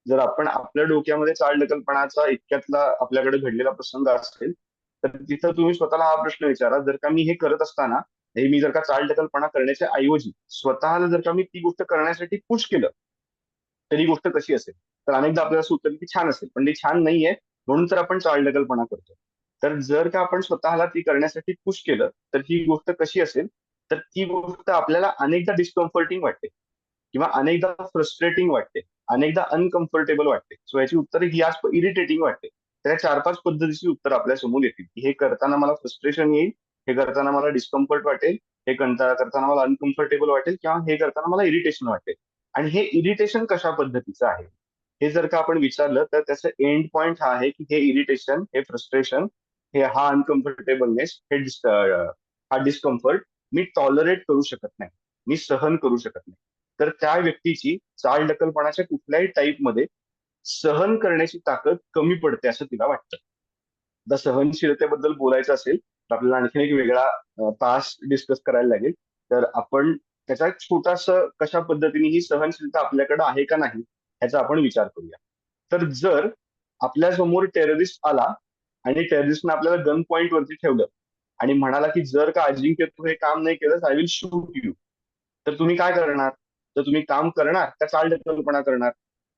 जर आपण आपल्या डोक्यामध्ये चालढकलपणाचा इतक्यातला आपल्याकडे घडलेला प्रसंग असेल तर तिथं तुम्ही स्वतःला हा प्रश्न विचारा, जर का मी हे करत असताना हे मी जर का चालढकलपणा करण्याच्या ऐवजी स्वतःला जर का मी ती गोष्ट करण्यासाठी पुश केलं तर ही गोष्ट कशी असेल? तर अनेकदा आपल्याला असं उत्तर की छान असेल, पण ती छान नाहीये म्हणून तर आपण चालढकलपणा करतो. तर जर का आपण स्वतःला ती करण्यासाठी पुश केलं तर ही गोष्ट कशी असेल? तर ती गोष्ट आपल्याला अनेकदा डिस्कम्फर्टिंग वाटते किंवा अनेकदा फ्रस्ट्रेटिंग वाटते, अनेकदा अनकम्फर्टेबल वाटते. सो याची उत्तर ही आज इरिटेटिंग वाटते. त्या 4-5 पद्धतीची उत्तर आपल्या समोर येतील की हे करताना मला फ्रस्ट्रेशन येईल, हे करताना मला डिस्कम्फर्ट वाटेल, हे करताना मला अनकम्फर्टेबल वाटेल किंवा हे करताना मला इरिटेशन वाटेल. आणि हे इरिटेशन कशा पद्धतीचं आहे हे जर का आपण विचारलं तर त्याचं एंड पॉइंट हा आहे की हे इरिटेशन, हे फ्रस्ट्रेशन, हा अनकम्फर्टेबलनेस, हा डिस्कम्फर्ट मी टॉलरेट करू शकत नाही, मी सहन करू शकत नाही. तर त्या व्यक्तीची चालढकलपणाच्या कुठल्याही टाईपमध्ये सहन करण्याची ताकद कमी पडते असं तिला वाटतं. आता सहनशीलतेबद्दल बोलायचं असेल तर आपल्याला आणखीन एक वेगळा तास डिस्कस करायला लागेल. तर आपण त्याचा एक छोटासा कशा पद्धतीने ही सहनशीलता आपल्याकडे आहे का नाही ह्याचा आपण विचार करूया. तर जर आपल्या समोर टेररिस्ट आला आणि टेररिस्टने आपल्याला गन पॉइंट वरती ठेवलं आणि म्हणाला की जर का अजिंक्य तू हे काम नाही केलं आय विल शूट यू, तर तुम्ही काय करणार? तर तुम्ही काम करणार का चालढकलपणा करणार?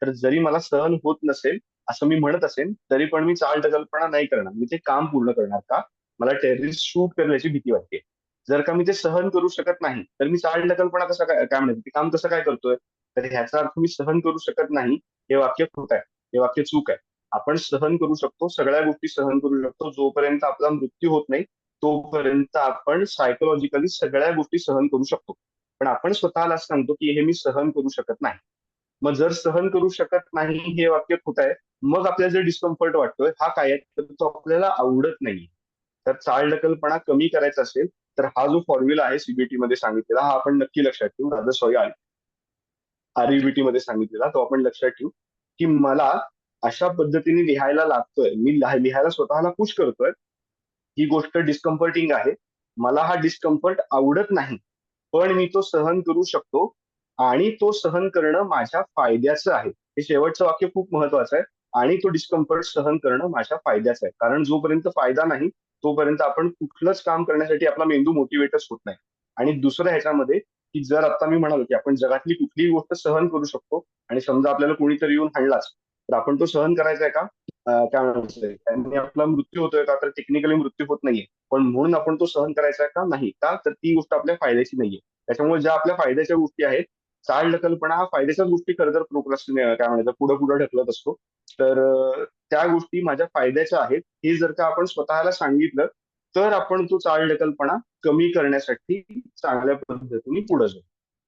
तर जरी मला सहन होत नसेल असं मी म्हणत असेल तरी पण मी चालढकलपणा नाही करणार, मी ते काम पूर्ण करणार. का? मला टेररिस्ट शूट करण्याची भीती वाटते. जर का मी ते सहन करू शकत नाही तर मी चालढकलपणा कसा काय म्हणते ते काम कसं काय करतोय? तर ह्याचा अर्थ मी सहन करू शकत नाही हे वाक्य खोटं आहे, हे वाक्य चूक आहे. आपण सहन करू शकतो, सगळ्या गोष्टी सहन करू शकतो. जोपर्यंत आपला मृत्यू होत नाही तोपर्यंत आपण सायकोलॉजिकली सगळ्या गोष्टी सहन करू शकतो. पण आपण स्वतःला सांगतो की हे मी सहन करू शकत नाही. मग जर सहन करू शकत नाही हे वाक्य खोटं आहे. मग आपल्याला जे डिस्कम्फर्ट वाटतोय हा काय आहे, तर तो आपल्याला आवडत नाही. तर चालढकलपणा कमी करायचा असेल तर हा जो फॉर्म्युला आहे सीबीटी मध्ये सांगितलेला हा आपण नक्की लक्षात ठेवू. रादर सॉरी, आरईबीटी मध्ये सांगितलेला तो आपण लक्षात ठेवू, की मला अशा पद्धतीने लिहायला लागतोय, मी लिहायला स्वतःला पुश करतोय, ही गोष्ट डिस्कम्फर्टिंग आहे, मला हा डिस्कम्फर्ट आवडत नाही, पण मी तो सहन करू शकतो आणि तो सहन करणं माझ्या फायद्याचं आहे. हे शेवटचं वाक्य खूप महत्वाचं आहे. आणि तो डिस्कम्फर्ट सहन करणं माझ्या फायद्याचं आहे. कारण जोपर्यंत फायदा नाही तोपर्यंत आपण कुठलंच काम करण्यासाठी आपला मेंदू मोटिवेटच होत नाही. आणि दुसरं ह्याच्यामध्ये, की जर आता मी म्हणालो की आपण जगातली कुठलीही गोष्ट सहन करू शकतो आणि समजा आपल्याला कोणीतरी येऊन हाणलाच तर आपण तो सहन करायचा आहे का? काय म्हणायचंय, त्यांनी आपला मृत्यू होतोय का? तर टेक्निकली मृत्यू होत नाहीये, पण म्हणून आपण तो सहन करायचा का? नाही का? तर ती गोष्ट आपल्या फायद्याची नाहीये. त्याच्यामुळे ज्या आपल्या फायद्याच्या गोष्टी आहेत, चालढकलपणा हा फायद्याच्याच गोष्टी खरं तर प्रोक्रॅस्टिनेट काय म्हणायचं पुढे पुढे ढकलत असतो. तर त्या गोष्टी माझ्या फायद्याच्या आहेत हे जर का आपण स्वतःला सांगितलं तर आपण तो चालढकलपणा कमी करण्यासाठी चांगल्या पद्धतीने पुढे जाऊ.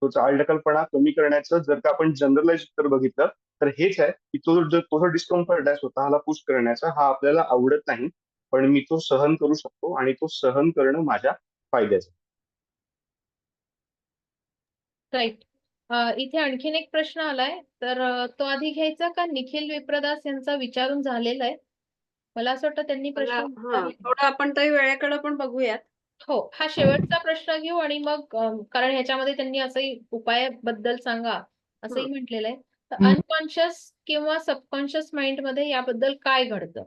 तो चालढकलपणा कमी करण्याचं जर का आपण जनरलाइज उत्तर बघितलं तर हेच आहे की तो जो डिस्कम्फर्ट आहे स्वतःला पुश करण्याचा हा आपल्याला आवडत नाही, पण मी तो सहन करू शकतो आणि तो सहन करणं माझ्या फायद्याचं.
राईट. इथे आणखीन एक प्रश्न आलाय, तर तो आधी घ्यायचा का? निखिल विप्रदास यांचा विचारून झालेला आहे. मला असं वाटतं त्यांनी प्रश्न विचारले.
थोडं आपण ताई वेळेकडे पण बघूयात.
हो, हा शेवटचा प्रश्न घेऊ आणि मग कारण ह्याच्यामध्ये त्यांनी असंही उपायाबद्दल सांगा असंही म्हटलेलं आहे. तर
हम्म.
अनकॉन्शियस किंवा सबकॉन्शियस माइंड मध्ये याबद्दल काय घडतं,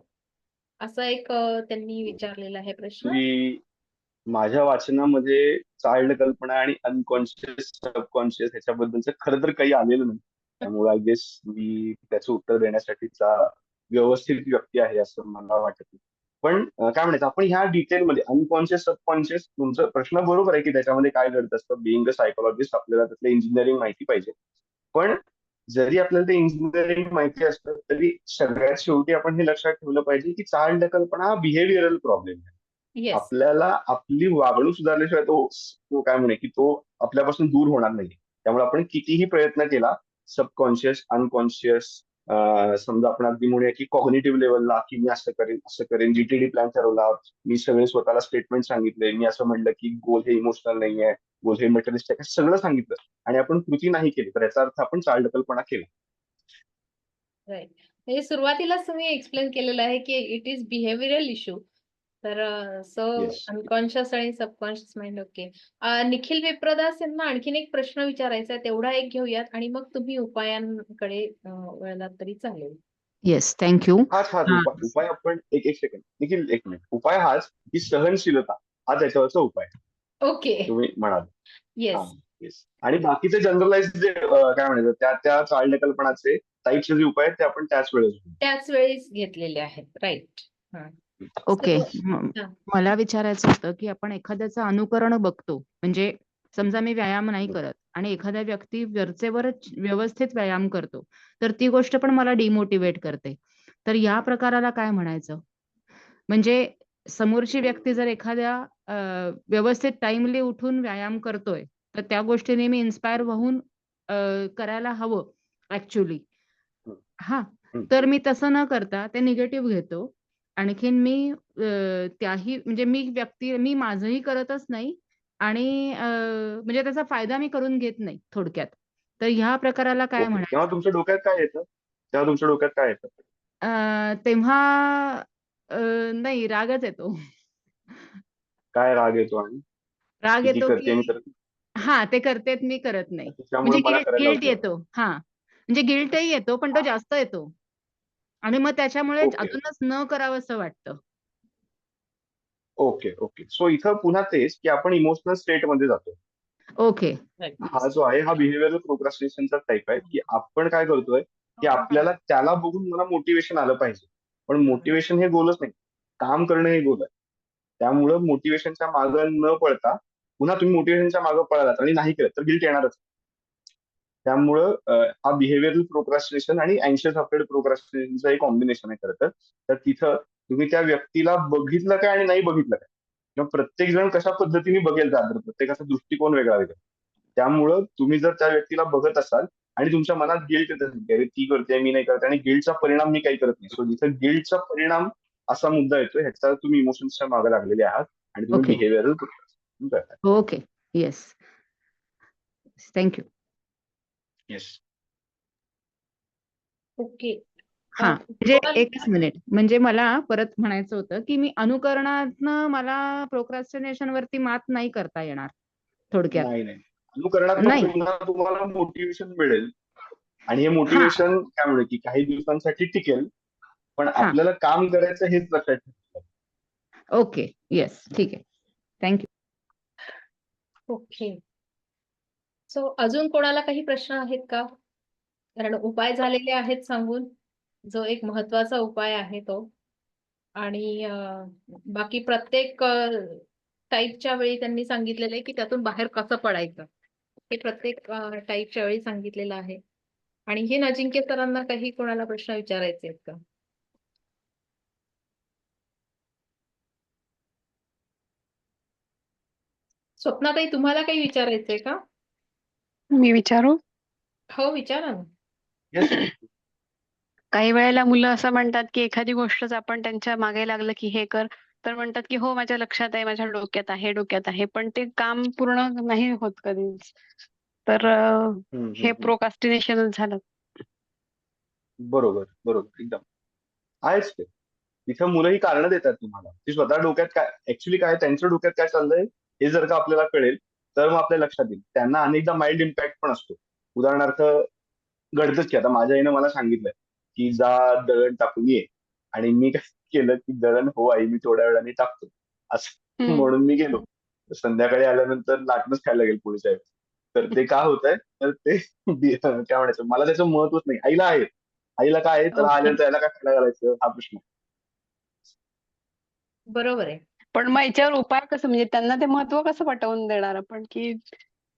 असं एक त्यांनी विचारलेला आहे प्रश्न.
मी माझ्या वाचनामध्ये चालढकलपणा आणि अनकॉन्शियस सबकॉन्शियस ह्याच्याबद्दलचं खरं तर काही आलेलं नाही. त्यामुळे आय गेस मी त्याचं उत्तर देण्यासाठीचा व्यवस्थित व्यक्ती आहे असं मला वाटत नाही. पण काय म्हणायचं आपण ह्या डिटेलमध्ये अनकॉन्शियस सबकॉन्शियस, तुमचा प्रश्न बरोबर आहे की त्याच्यामध्ये काय घडत असतं. बिईंग अ सायकोलॉजिस्ट आपल्याला त्यातलं इंजिनिअरिंग माहिती पाहिजे. पण जरी आपल्याला ते इंजिनिअरिंग माहिती असतं तरी सगळ्यात शेवटी आपण हे लक्षात ठेवलं पाहिजे की चालढकलपणा हा बिहेवियरल प्रॉब्लेम आहे.
येस.
आपल्याला आपली वागणूक सुधारल्याशिवाय तो तो काय म्हणे की तो आपल्यापासून दूर होणार नाही. त्यामुळे आपण कितीही प्रयत्न केला, सबकॉन्शियस अनकॉन्शियस, समजा आपण अगदी म्हणूया की कॉग्निटिव्ह लेवलला की मी असं करेन जीटीडी प्लॅन ठरवला, मी सगळे स्वतःला स्टेटमेंट सांगितले, मी असं म्हणलं की गोल हे इमोशनल नाहीये, गोल हे मटेरियलिस्टिक आहे, सगळं सांगितलं आणि आपण कृती नाही केली तर याचा अर्थ आपण चालढकलपणा केला.
राईट. म्हणजे सुरुवातीलाच तुम्ही एक्सप्लेन केलेलं आहे की इट इज बिहेवियरल इश्यू. तर सो
येस.
अनकॉन्शियस आणि subconscious mind. Okay. Nikhil Vipradas यांना आणखीन एक प्रश्न विचारायचा आहे, तेवढा एक घेऊयात आणि मग तुम्ही उपायांकडे वळलात तरी चालेल.
Yes, thank you.
हाच उपाय आपण एक सेकंड निखिल, एक मिनिट. उपाय हाच की सहनशीलता हा त्याच्यावरचा उपाय
ओके.
तुम्ही म्हणाल.
येस.
येस. आणि बाकीचे जनरलाइज जे काय म्हणायचं त्या चालढकलपणाचे टाईपचे जे उपाय आहेत ते आपण त्याच वेळेस घेऊ.
त्याच वेळेस घेतलेले आहेत. राईट.
ओके.
हा.
मला विचारायचं होतं की आपण एखाद्याचं अनुकरण बघतो, म्हणजे समजा मी व्यायाम नाही करत आणि एखादा व्यक्ती वरचेवरच व्यवस्थित व्यायाम करतो, तर ती गोष्ट पण मला डिमोटिवेट करते. तर या प्रकाराला काय म्हणायचं? म्हणजे समोरची व्यक्ती जर एखाद्या व्यवस्थित टाइमली उठून व्यायाम करतोय, तर त्या गोष्टीने मी इन्स्पायर होऊन करायला हवं ऍक्च्युली. हा,
हम्म.
तर मी तसं न करता ते निगेटिव्ह घेतो. आणखीन मी त्याही म्हणजे मी माझंही करतच नाही आणि म्हणजे त्याचा फायदा मी करून घेत नाही थोडक्यात. तर ह्या प्रकाराला काय
ओके. तेव्हा
म्हणायचं?
तुमच्या डोक्यात काय येतं?
तेव्हा नाही, रागच येतो.
काय राग येतो आणि
राग
की ती
येतो
करते
की
आणि करते
हां, ते करतेत, मी करत नाही.
त्याच्यामुळे
म्हणजे
मला करायला
गिल्ट
लावते वाटतं.
येतो. हां, म्हणजे गिल्टही येतो, पण तो जास्त येतो आणि मग त्याच्यामुळे
ओके
अजूनच न करावंसं वाटतं.
Okay okay. सो इथं पुन्हा तेच की आपण इमोशनल स्टेट मध्ये जातो.
ओके.
हा जो आहे हा बिहेवियरल प्रोक्रॅस्टिनेशनचा टाईप आहे की आपण काय करतोय की आपल्याला त्याला बघून मला मोटिवेशन आलं पाहिजे, पण मोटिवेशन हे गोलच नाही, काम करणं हे गोल आहे. त्यामुळं मोटिवेशनच्या मागं न पळता पुन्हा तुम्ही मोटिवेशनच्या मागं पळालात आणि नाही केलं तर गिल्ट येणारच. त्यामुळं हा बिहेवियरल प्रोक्रॅस्टिनेशन आणि अँशियस अफ्रेड प्रोक्रॅस्टिनेशनचं एक कॉम्बिनेशन आहे खरं तर. तर तिथं तुम्ही त्या व्यक्तीला बघितलं काय आणि नाही बघितलं काय, किंवा प्रत्येक जण कशा पद्धतीने बघेल, प्रत्येकाचा दृष्टिकोन वेगळा वेगळा. त्यामुळं तुम्ही जर त्या व्यक्तीला बघत असाल आणि तुमच्या मनात गिल्ट येत असेल की अरे ती करते मी नाही करते आणि गिल्टचा परिणाम मी काही करत नाही. सो जिथे गिल्टचा परिणाम असा मुद्दा येतो ह्याचा तुम्ही इमोशन्सच्या मागे लागलेले आहात आणि तुम्ही
ओके.
बिहेवियरल करता.
Okay. Yes. Thank you.
Yes.
Okay.
हा म्हणजे एकच मिनिट, म्हणजे मला परत म्हणायचं होतं की मी अनुकरणातनं मला प्रोक्रॅस्टिनेशन वरती मात नाही करता येणार थोडक्यात.
नाही नाही अनुकरणात
नाही.
पुन्हा तुम्हाला मोटिवेशन मिळेल आणि हे
हा.
मोटिवेशन काय म्हणू की काही दिवसांसाठी टिकेल, पण
हा.
आपल्याला काम करायचं हेच लक्षात ठेवायचं.
ओके. येस. ठीक आहे. थँक्यू.
ओके. सो अजून कोणाला काही प्रश्न आहेत का? कारण उपाय झालेले आहेत सांगून, जो एक महत्वाचा उपाय आहे तो. आणि बाकी प्रत्येक टाईपच्या वेळी त्यांनी सांगितलेलं आहे की त्यातून बाहेर कसं पडायचं, हे प्रत्येक टाईपच्या वेळी सांगितलेलं आहे. आणि हे अजिंक्य सरांना काही कोणाला प्रश्न विचारायचे आहेत का? स्वप्नाताई, तुम्हाला काही विचारायचंय का?
मी विचारू?
हो, विचारा ना.
येस.
काही वेळेला मुलं असं म्हणतात, की एखादी गोष्टच आपण त्यांच्या मागे लागलं, की हे कर, तर म्हणतात, की हो माझ्या लक्षात आहे, माझ्या डोक्यात आहे. पण ते काम पूर्ण नाही होत कधीच. तर हे प्रोक्रॅस्टिनेशनच झालं.
बरोबर बरोबर एकदम आहेच ते. तिथं मुलं ही कारणं देतात तुम्हाला की स्वतः डोक्यात काय ऍक्च्युली काय त्यांच्या डोक्यात काय चाललंय हे जर का आपल्याला कळेल तर मग आपल्या लक्षात येईल. त्यांना अनेकदा माइल्ड इम्पॅक्ट पण असतो. उदाहरणार्थ घडतंच की आता माझ्या आईनं मला सांगितलंय की जा दळण टाकून ये आणि मी काय केलं की दळण हो आई मी थोड्या वेळाने टाकतो असं म्हणून मी गेलो. संध्याकाळी आल्यानंतर लाटणंच खायला गेलो पुढच्या वेळेस. तर ते का होत आहे तर ते काय म्हणायचं मला त्याचं महत्वच नाही. आईला आहे. आईला काय आहे तर
ओके.
आल्यानंतर त्याला काय खायला घालायचं हा प्रश्न.
बरोबर आहे.
पण मग याच्यावर उपाय कसं, म्हणजे त्यांना ते महत्व कसं पटवून देणार आपण, की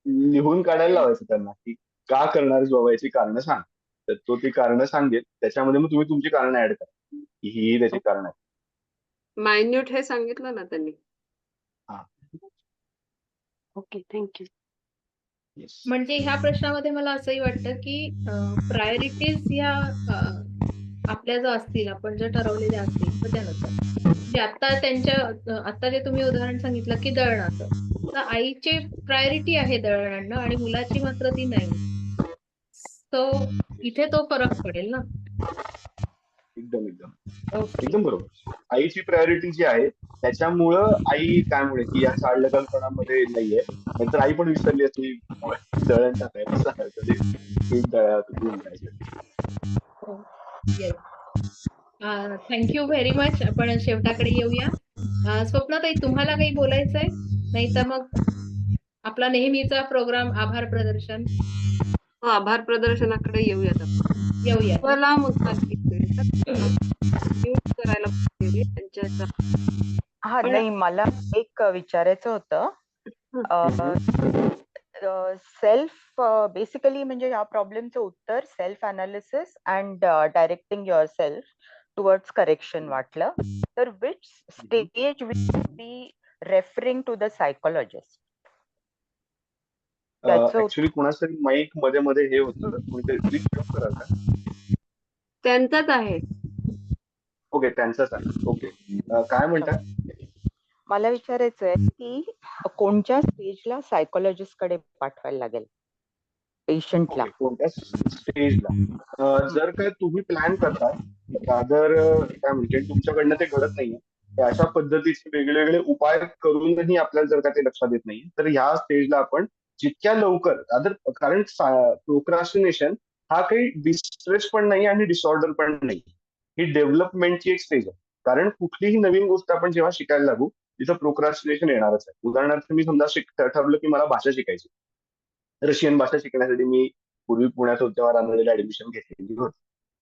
लिहून काढायला लावायचं त्यांना की का करणार बाबा याची कारणं सांग. तर तो ती कारणं सांगेल त्याच्यामध्ये मग तुम्ही तुमची कारणं ऍड करा की ही त्याची कारणं आहेत.
मायन्यूट हे सांगितलं ना त्यांनी.
हा.
ओके. थँक्यू.
येस.
म्हणजे ह्या प्रश्नामध्ये मला असंही वाटतं की प्रायोरिटीज ह्या आपल्या जर असतील, आपण जर ठरवलेल्या असतील तर त्यानुसार म्हणजे आता जे तुम्ही उदाहरण सांगितलं की दळणाचं, तर आईची प्रायोरिटी आहे दळण आणणं आणि मुलाची मात्र ती नाही. तो इथे तो फरक पडेल ना.
एकदम एकदम
ओके.
एकदम बरोबर. आईची प्रायोरिटी जी आहे त्याच्यामुळं आई काय म्हणे की या चालढकलपणामध्ये नाहीये. नंतर आई पण विसरली असती दळण टाकायला कधी पीठ दळा धुवून घ्यायचं.
येस. Thank you very much. आपण शेवटाकडे येऊया. स्वप्नाताई, तुम्हाला काही बोलायचंय? नाही तर मग आपला नेहमीचा प्रोग्राम आभार प्रदर्शन.
हो, आभार प्रदर्शनाकडे येऊयात आपण.
येऊया.
मला मुद्दा म्यूट करायला पाहिजे त्यांच्या.
हा
पण
नाही मला एक विचारायचं होतं. सेल्फ बेसिकली म्हणजे या प्रॉब्लेमचं उत्तर self analysis and directing yourself towards correction वाटलं तर which stage will be referring to the psychologist. त्याचं
ऍक्च्युली कुणाचं माईक मध्ये मध्ये हे होतं कोणीतरी प्लीज म्यूट कराल का?
त्यांचाच आहे.
ओके त्यांचंच आहे. ओके काय म्हणता?
मला विचारायचं आहे की कोणत्या स्टेजला सायकोलॉजिस्ट कडे पाठवायला लागेल पेशंटला?
ओके कोणत्या स्टेजला जर का तुम्ही प्लॅन करताय रादर काय म्हणजे तुमच्याकडनं ते घडत नाहीये तर अशा पद्धतीचे वेगवेगळे उपाय करूनही आपल्याला जर का ते लक्षात येत नाही तर ह्या स्टेजला आपण जितक्या लवकर रादर कारण प्रोक्रास्टिनेशन हा काही डिस्ट्रेस पण नाही आणि डिसऑर्डर पण नाही. ही डेव्हलपमेंटची एक स्टेज आहे. कारण कुठलीही नवीन गोष्ट आपण जेव्हा शिकायला लागू तिथं प्रोक्रास्टिनेशन येणारच आहे. उदाहरणार्थ मी समजा ठरलं की मला भाषा शिकायची. रशियन भाषा शिकण्यासाठी मी पूर्वी पुण्यात होतो तेव्हा रानडेला ऍडमिशन घेतलेली होती.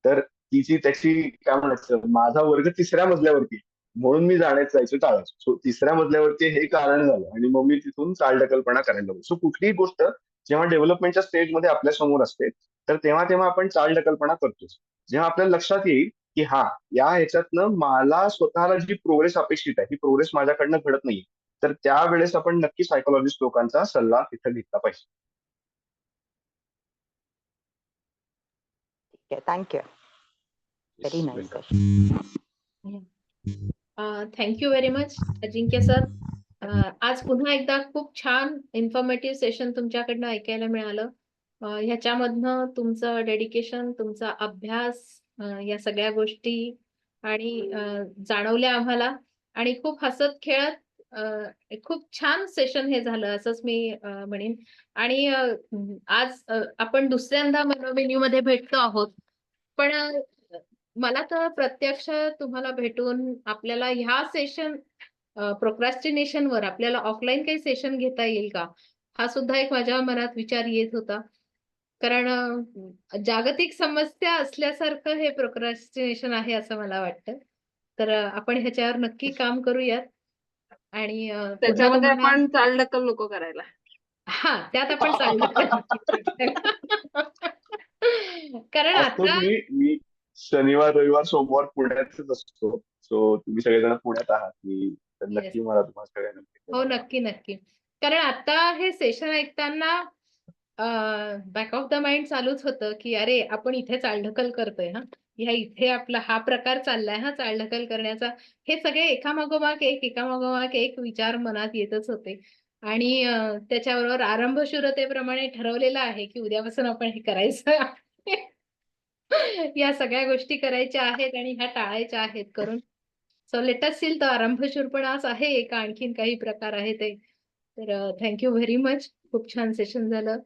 तर त्याची काय म्हणायचं माझा वर्ग 3ऱ्या मजल्यावरती म्हणून मी जायचं टाळायचो. सो 3ऱ्या मजल्यावरती हे कारण झालं आणि मग मी तिथून चालढकलपणा करायला लागलो. सो कुठलीही गोष्ट जेव्हा डेव्हलपमेंटच्या स्टेजमध्ये आपल्या समोर असते तर तेव्हा तेव्हा आपण चालढकलपणा करतोच. जेव्हा आपल्याला लक्षात येईल की हा या ह्याच्यातनं मला स्वतःला जी प्रोग्रेस अपेक्षित आहे ती प्रोग्रेस माझ्याकडनं घडत नाहीये तर त्यावेळेस आपण नक्की सायकोलॉजिस्ट लोकांचा सल्ला तिथं घेतला पाहिजे.
ठीक आहे. Thank you. Very
Yes,
nice
welcome.
Session.
Thank you very much Ajinkya sir. आज पुन्हा एकदा खूप छान इन्फॉर्मेटिव्ह सेशन तुमच्याकडनं ऐकायला मिळालं. ह्याच्यामधनं तुमचं डेडिकेशन, तुमचा अभ्यास, या सगळ्या गोष्टी आणि जाणवल्या आम्हाला. आणि खूप हसत खेळत खूप छान सेशन हे झालं असंच मी म्हणेन. आणि आज आपण दुसऱ्यांदा मनोमेन्यू मध्ये भेटतो आहोत. पण मला तर प्रत्यक्ष तुम्हाला भेटून आपल्याला ह्या सेशन प्रोक्रॅस्टिनेशन वर आपल्याला ऑफलाईन काही सेशन घेता येईल का, हा सुद्धा एक माझ्या मनात विचार येत होता. कारण जागतिक समस्या असल्यासारखं हे प्रोक्रॅस्टिनेशन आहे असं मला वाटतं. तर आपण ह्याच्यावर नक्की काम करूयात. आणि पुन्हा
त्याच्यामध्ये
तुम्हाला
आपण चालढकल नको करायला.
हा त्यात आपण चालढकल कारण
असतोच
आता
मी शनिवार, रविवार, सोमवार पुण्यातच असतो. सो तुम्ही सगळेजण पुण्यात आहात. मी तर
Yes.
नक्की मला तुम्हाला सगळ्यांना भेटायला
हो,
आवडेल.
नक्की नक्की. कारण आता हे सेशन ऐकताना बॅक ऑफ द माइंड चालूच होतं की अरे आपण इथे चालढकल करतोय हा, ह्या इथे आपला हा प्रकार चाललाय हा चालढकल करण्याचा. हे सगळे एकामागोमाग एक विचार मनात येतच होते. आणि त्याच्याबरोबर आरंभशूरतेप्रमाणे ठरवलेलं आहे की उद्यापासून आपण हे करायचं आहे. या सगळ्या गोष्टी करायच्या आहेत आणि ह्या टाळायच्या आहेत करून. सो लेट अस सील, तर आरंभशूरपणाच आहे एक आणखीन काही प्रकार आहे ते. तर थँक्यू व्हेरी मच. खूप छान सेशन झालं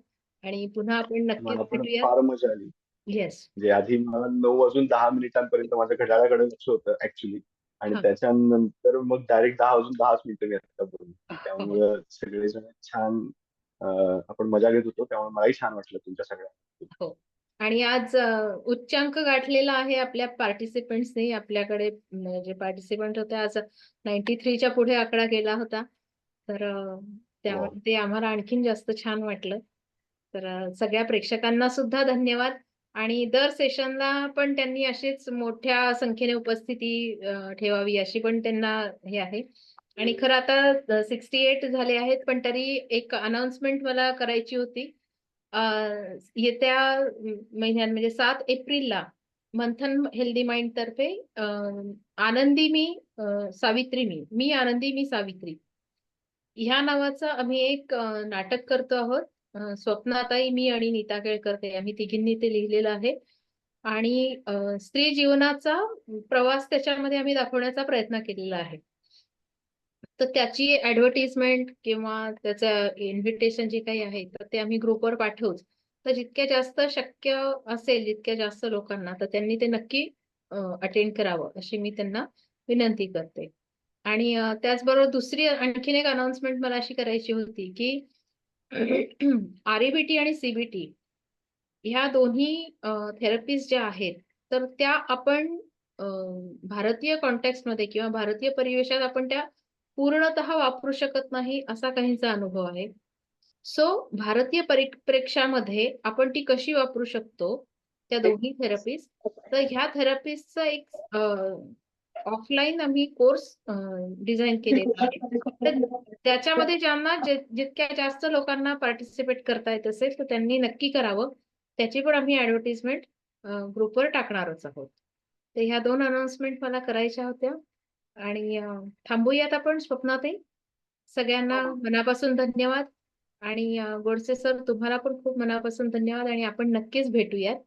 आणि पुन्हा आपण नक्कीच
मला पण
भेटूयात.
फार मजा आली.
येस.
म्हणजे आधी मला 9 वाजून 10 मिनिटांपर्यंत माझ्या घड्याळाकडे लक्ष होतं ऍक्च्युली. आणि
हा.
त्याच्यानंतर मग डायरेक्ट 10 वाजून 10 मिनिटं मी आता बोललो.
हो.
त्यामुळं सगळेजण छान आपण मजा घेत होतो. त्यामुळे मलाही छान वाटलं तुमच्या सगळ्यांना.
हो. आणि आज उच्चांक गाठलेला आहे आपल्या पार्टिसिपंट्सनी. आपल्याकडे जे पार्टिसिपंट होते आज 93 च्या पुढे आकडा गेला होता. तर त्यामुळे ते आम्हाला आणखीन जास्त छान वाटलं. तर सगळ्या प्रेक्षकांना सुद्धा धन्यवाद. आणि दर सेशनला पण त्यांनी अशीच मोठ्या संख्येने उपस्थिती ठेवावी अशी पण त्यांना हे आहे. आणि खरं आता 68 झाले आहेत, पण तरी एक अनाउन्समेंट मला करायची होती. येत्या महिन्यात म्हणजे 7 एप्रिलला मंथन हेल्दी माइंड तर्फे आनंदी मी सावित्री मी आनंदी मी सावित्री ह्या नावाचं आम्ही एक नाटक करतो आहोत. स्वप्नाताई, मी आणि नीता केळकर आम्ही तिघींनी ते लिहिलेलं आहे. आणि स्त्री जीवनाचा प्रवास त्याच्यामध्ये आम्ही दाखवण्याचा प्रयत्न केलेला आहे. तर त्याची ऍडव्हर्टिजमेंट किंवा त्याचं इन्व्हिटेशन जे काही आहे तर ते आम्ही ग्रुपवर पाठवूच. तर जितक्या जास्त शक्य असेल जितक्या जास्त लोकांना तर त्यांनी ते नक्की अटेंड करावं अशी मी त्यांना विनंती करते. आणि त्याचबरोबर दुसरी आणखीन एक अनाउन्समेंट मला अशी करायची होती की RABT आणि CBT ह्या दोन्ही थेरपीज ज्या आहेत तर त्या आपण भारतीय कॉन्टेक्स्टमध्ये किंवा भारतीय परिवेशात आपण त्या पूर्णतः वापरू शकत नाही असा काहींचा अनुभव आहे. सो भारतीय परिप्रेक्ष्यामध्ये आपण ती कशी वापरू शकतो त्या दोन्ही थेरपीज. तर ह्या थेरपीजचा एक ऑफलाईन आम्ही कोर्स डिझाईन केलेला आहे. तर त्याच्यामध्ये ज्यांना जितक्या जास्त लोकांना पार्टिसिपेट करता येत असेल तर त्यांनी नक्की करावं. त्याची पण आम्ही ऍडव्हर्टिजमेंट ग्रुपवर टाकणारच आहोत. तर ह्या 2 अनाउन्समेंट मला करायच्या होत्या. आणि थांबूयात आपण स्वप्नाताई. सगळ्यांना मनापासून धन्यवाद. आणि गोडसे सर तुम्हाला पण खूप मनापासून धन्यवाद. आणि आपण नक्कीच भेटूयात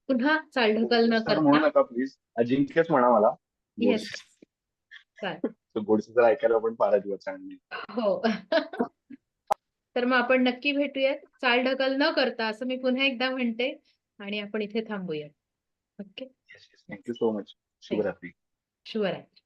पुन्हा चालढकल न
सर म्हणू
करता.
नका प्लीज. अजिंक्यच म्हणा मला.
येस.
गोडसे.
चालेल.
गोडसे जर ऐकायला पण फार अजिबात चांगली.
हो. तर मग आपण नक्की भेटूयात चालढकल न करता असं मी पुन्हा एकदा म्हणते. आणि आपण इथे थांबूयात. ओके.
Thank you so much. शुभरात्री.
शुभरात्री.